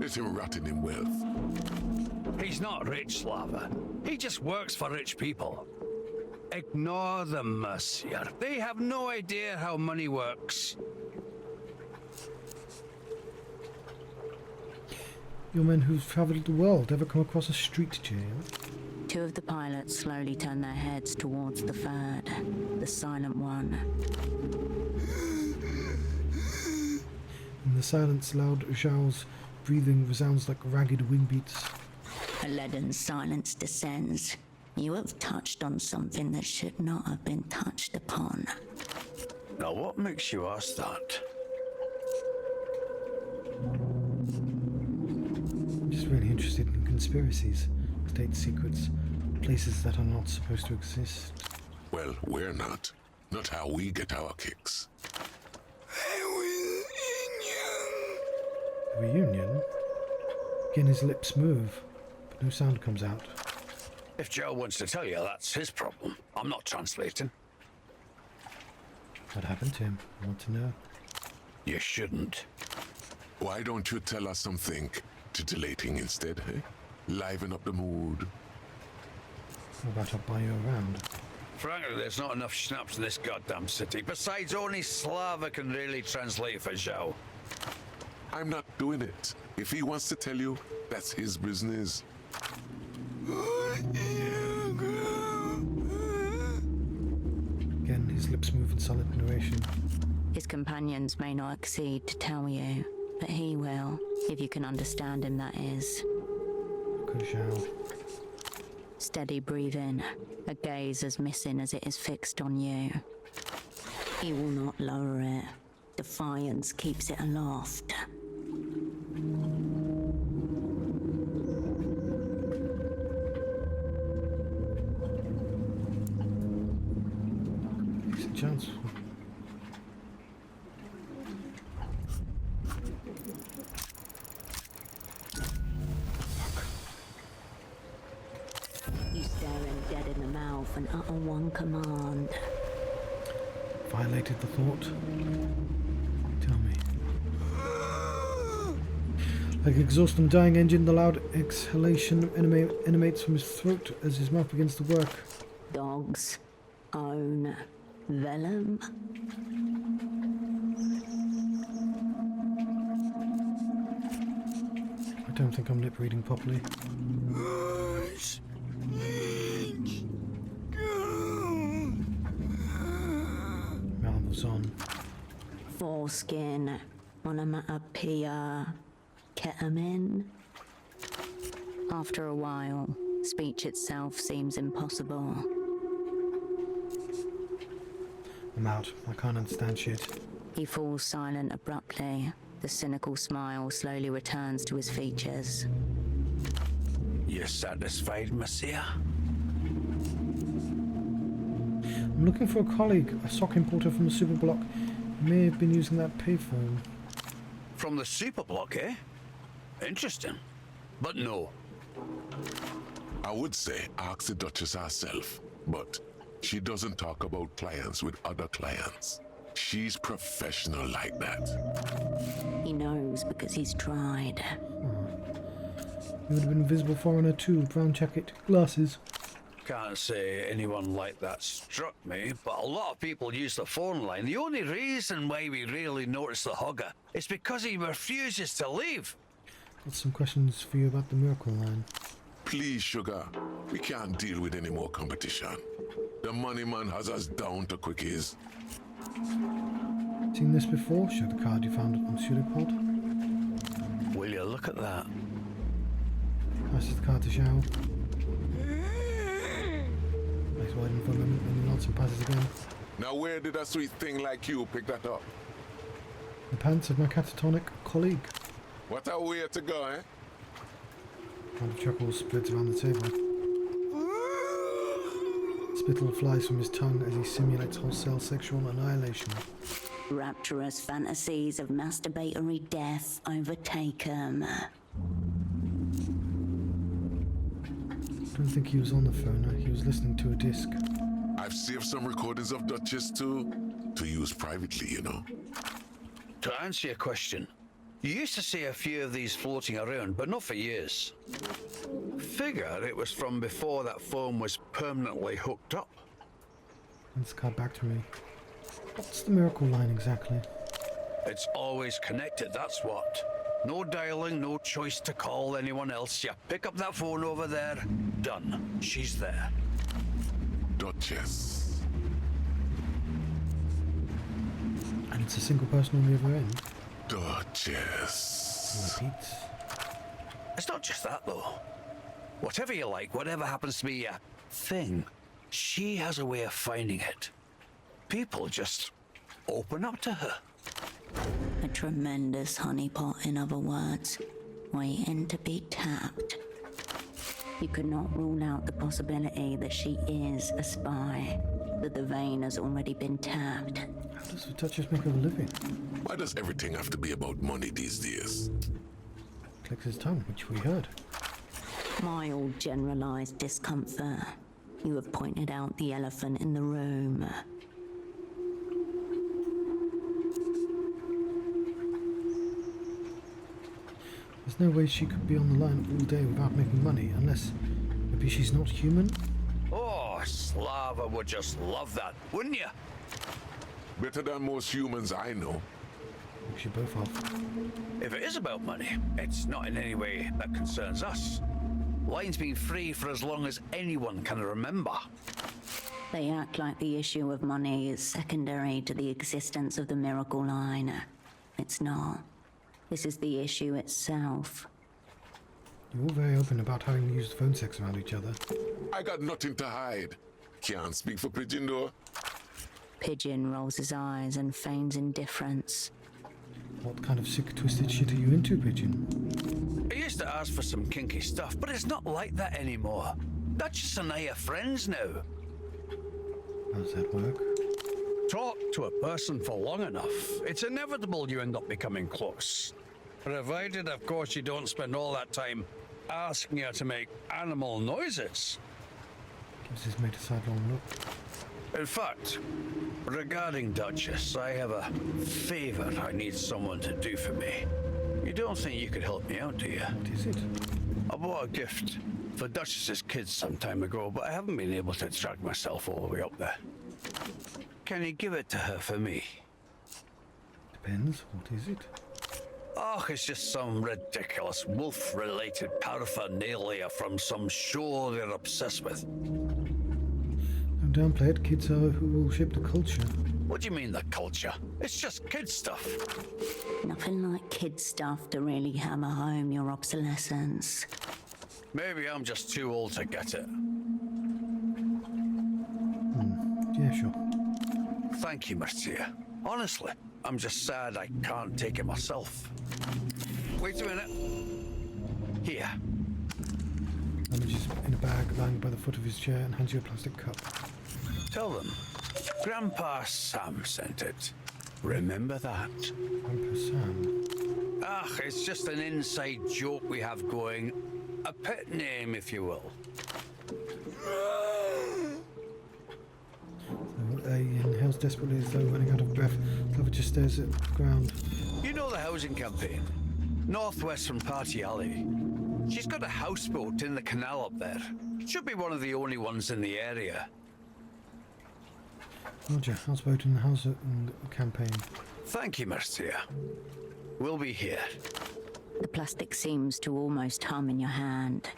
S10: Let him rot in wealth.
S6: He's not rich, Slava. He just works for rich people. Ignore them, Monsieur. They have no idea how money works.
S1: Your men who've travelled the world ever come across a street jail?
S3: Two of the pilots slowly turn their heads towards the third, the silent one.
S1: In the silence, loud Zhao's breathing resounds like ragged wing beats.
S3: A leaden silence descends. You have touched on something that should not have been touched upon.
S6: Now, what makes you ask that?
S1: I'm just really interested in conspiracies, state secrets, places that are not supposed to exist.
S10: Well, we're not. Not how we get our kicks.
S1: Reunion? Again, his lips move, but no sound comes out.
S6: If Joe wants to tell you, that's his problem. I'm not translating.
S1: What happened to him? I want to know.
S6: You shouldn't.
S10: Why don't you tell us something titillating instead, eh? Liven up the mood.
S1: How about I buy you around?
S6: Frankly, there's not enough schnapps in this goddamn city. Besides, only Slava can really translate for Zhao.
S10: I'm not doing it. If he wants to tell you, that's his business.
S1: Again, his lips move in silent narration.
S3: His companions may not accede to tell you, but he will, if you can understand him, that is.
S1: Good Zhao.
S3: Steady breathing, a gaze as missing as it is fixed on you.
S7: He will not lower it. Defiance keeps it aloft.
S1: Decent chance.
S7: You stare him dead in the mouth and utter one command.
S1: Violated the thought. Tell me. Like exhaust from dying engine, the loud exhalation emanates from his throat as his mouth begins to work.
S7: Dogs own vellum.
S1: I don't think I'm lip reading properly. Mouth was on.
S7: Foreskin, onomatopoeia, ketamine.
S3: After a while, speech itself seems impossible.
S1: I'm out. I can't understand shit.
S3: He falls silent abruptly. The cynical smile slowly returns to his features.
S6: You satisfied, Monsieur?
S1: I'm looking for a colleague, a sock importer from the superblock. He may have been using that payphone.
S6: From the superblock, eh? Interesting. But no.
S10: I would say ask the Duchess herself, but she doesn't talk about clients with other clients. She's professional like that.
S7: He knows because he's tried.
S1: He would have been a visible foreigner too, brown jacket, glasses.
S6: Can't say anyone like that struck me, but a lot of people use the phone line. The only reason why we really notice the hugger is because he refuses to leave.
S1: Got some questions for you about the miracle line.
S10: Please, Sugar. We can't deal with any more competition. The money man has us down to quickies.
S1: Seen this before? Show the card you found on Pseudopod.
S6: Will you look at that?
S1: Passes the card to Zhao. Makes wide in for a moment, then he nods and passes again.
S10: Now where did a sweet thing like you pick that up?
S1: The pants of my catatonic colleague.
S10: What a way to go, eh?
S1: Kind of chuckles spreads around the table. Spittle flies from his tongue as he simulates wholesale sexual annihilation.
S7: Rapturous fantasies of masturbatory death overtake him.
S1: I don't think he was on the phone. He was listening to a disc.
S10: I've saved some recordings of Duchess too, to use privately, you know.
S11: To answer your question, you used to see a few of these floating around, but not for years. Figure it was from before that phone was permanently hooked up.
S1: Let's cut back to me. What's the miracle line exactly?
S11: It's always connected, that's what. No dialing, no choice to call anyone else. You pick up that phone over there, done. She's there.
S10: Duchess.
S1: And it's a single person on the other end.
S10: Duchess.
S1: Repeats.
S11: It's not just that, though. Whatever you like, whatever happens to be a thing, she has a way of finding it. People just open up to her.
S7: A tremendous honeypot, in other words, waiting to be tapped. You could not rule out the possibility that she is a spy, that the vein has already been tapped.
S1: How does the Duchess make a living?
S10: Why does everything have to be about money these days?
S1: Clicks his tongue, which we heard.
S7: Mild generalized discomfort. You have pointed out the elephant in the room.
S1: There's no way she could be on the line all day without making money, unless maybe she's not human?
S11: Oh, Slava would just love that, wouldn't you?
S10: Better than most humans I know.
S1: We should both off.
S11: If it is about money, it's not in any way that concerns us. Line's been free for as long as anyone can remember.
S7: They act like the issue of money is secondary to the existence of the miracle line. It's not. This is the issue itself.
S1: You're all very open about having used phone sex around each other.
S10: I got nothing to hide. Can't speak for Pigeon though.
S7: Pigeon rolls his eyes and feigns indifference.
S1: What kind of sick, twisted shit are you into, Pigeon?
S11: I used to ask for some kinky stuff, but it's not like that anymore. Duchess and I are friends now.
S1: How does that work?
S11: Talk to a person for long enough, it's inevitable you end up becoming close. Provided, of course, you don't spend all that time asking her to make animal noises.
S1: Gives his mate a sidelong look.
S11: In fact, regarding Duchess, I have a favor I need someone to do for me. You don't think you could help me out, do you?
S1: What is it?
S11: I bought a gift for Duchess's kids some time ago, but I haven't been able to drag myself all the way up there. Can you give it to her for me?
S1: Depends. What is it?
S11: Oh, it's just some ridiculous wolf-related paraphernalia from some show they're obsessed with.
S1: Don't downplay it. Kids are who will shape the culture.
S11: What do you mean, the culture? It's just kid stuff.
S7: Nothing like kid stuff to really hammer home your obsolescence.
S11: Maybe I'm just too old to get it.
S1: Yeah, sure.
S11: Thank you, Marcia. Honestly, I'm just sad I can't take it myself. Wait a minute. Here.
S1: Manages in a bag lying by the foot of his chair and hands you a plastic cup.
S11: Tell them, Grandpa Sam sent it. Remember that.
S1: Grandpa Sam.
S11: It's just an inside joke we have going. A pet name, if you will.
S1: He inhales desperately as though running out of breath. Clover just stares at the ground.
S11: You know the housing campaign? Northwest from Party Alley. She's got a houseboat in the canal up there. Should be one of the only ones in the area.
S1: Roger, houseboat in the house campaign.
S11: Thank you, Marcia. We'll be here.
S7: The plastic seems to almost hum in your hand.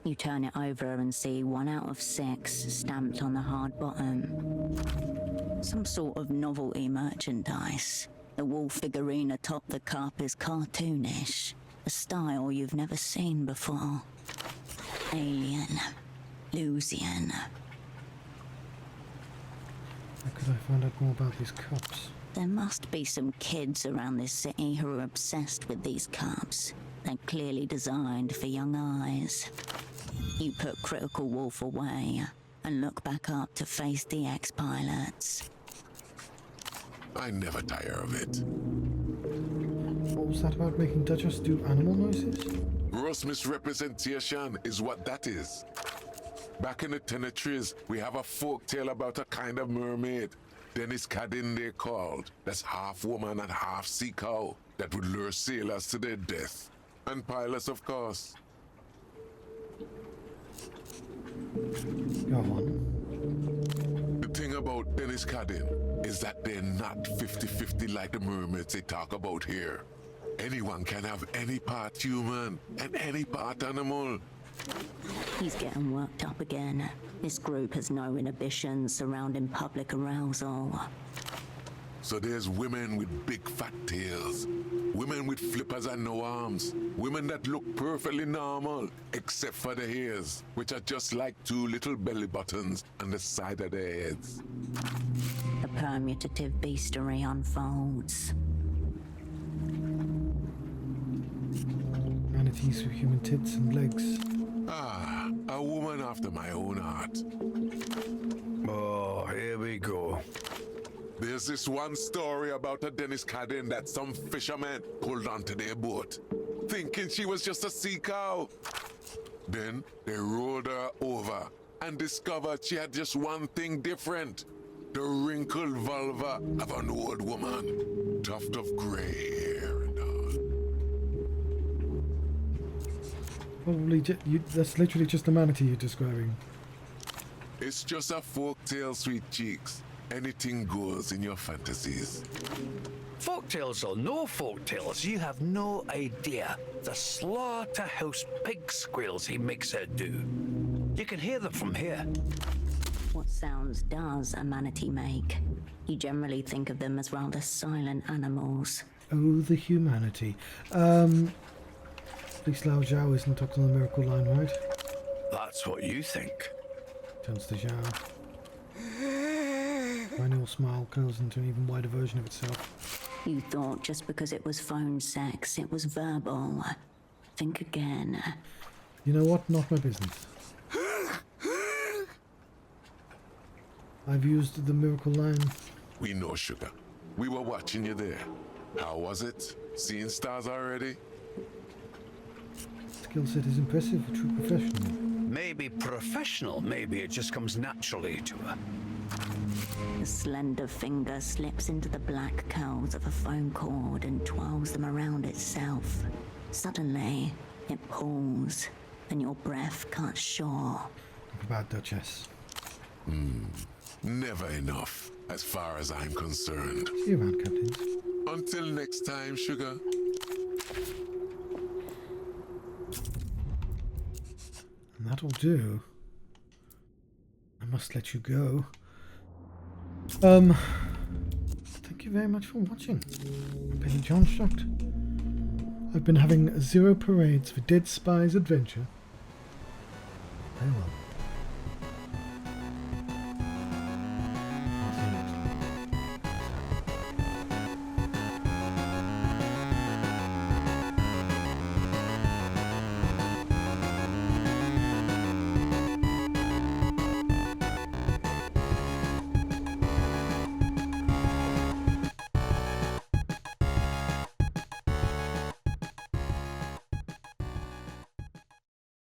S7: You turn it over and see 1 out of 6 stamped on the hard bottom. Some sort of novelty merchandise. The wall figurine atop the cup is cartoonish. A style you've never seen before. Alien. Lusian.
S1: How could I find out more about these cups?
S7: There must be some kids around this city who are obsessed with these cups. They're clearly designed for young eyes. You put Critical Wolf away, and look back up to face the ex-pilots.
S10: I never tire of it.
S1: What was that about making Duchess do animal noises?
S10: Gross misrepresentation is what that is. Back in the Tenetries, we have a folk tale about a kind of mermaid, Dennis Cadin they're called, that's half woman and half sea cow, that would lure sailors to their death. And pilots, of course.
S1: Go on.
S10: The thing about Dennis Cadin is that they're not 50-50 like the mermaids they talk about here. Anyone can have any part human and any part animal.
S7: He's getting worked up again. This group has no inhibitions surrounding public arousal.
S10: So there's women with big fat tails, women with flippers and no arms, women that look perfectly normal, except for the hairs, which are just like two little belly buttons on the side of their heads.
S7: The permutative beastery unfolds.
S1: Manatees with human tits and legs.
S10: Ah, a woman after my own heart.
S6: Oh, here we go.
S10: There's this one story about a Dennis Cadin that some fishermen pulled onto their boat, thinking she was just a sea cow. Then they rowed her over and discovered she had just one thing different. The wrinkled vulva of an old woman, tuft of grey hair and all.
S1: Probably, that's literally just a manatee you're describing.
S10: It's just a folk tale, sweet cheeks. Anything goes in your fantasies.
S11: Folktales or no folktales, you have no idea the slaughterhouse pig squeals he makes her do. You can hear them from here.
S7: What sounds does a manatee make? You generally think of them as rather silent animals.
S1: Oh, the humanity. At least Lao Zhao isn't talking on the miracle line, right?
S11: That's what you think.
S1: Turns to Zhao. My annual smile curls into an even wider version of itself.
S7: You thought just because it was phone sex, it was verbal. Think again.
S1: You know what? Not my business. I've used the miracle line.
S10: We know, Sugar. We were watching you there. How was it? Seeing stars already?
S1: Skill set is impressive, a true professional.
S11: Maybe professional, maybe it just comes naturally to her.
S7: The slender finger slips into the black curls of a phone cord and twirls them around itself. Suddenly, it pulls, and your breath cuts short.
S1: Talk about Duchess.
S10: Never enough, as far as I'm concerned.
S1: See you around, Captains.
S10: Until next time, Sugar.
S1: And that'll do. I must let you go. Thank you very much for watching. I've been John Shucked. I've been having 0 parades for Dead Spies Adventure. Farewell.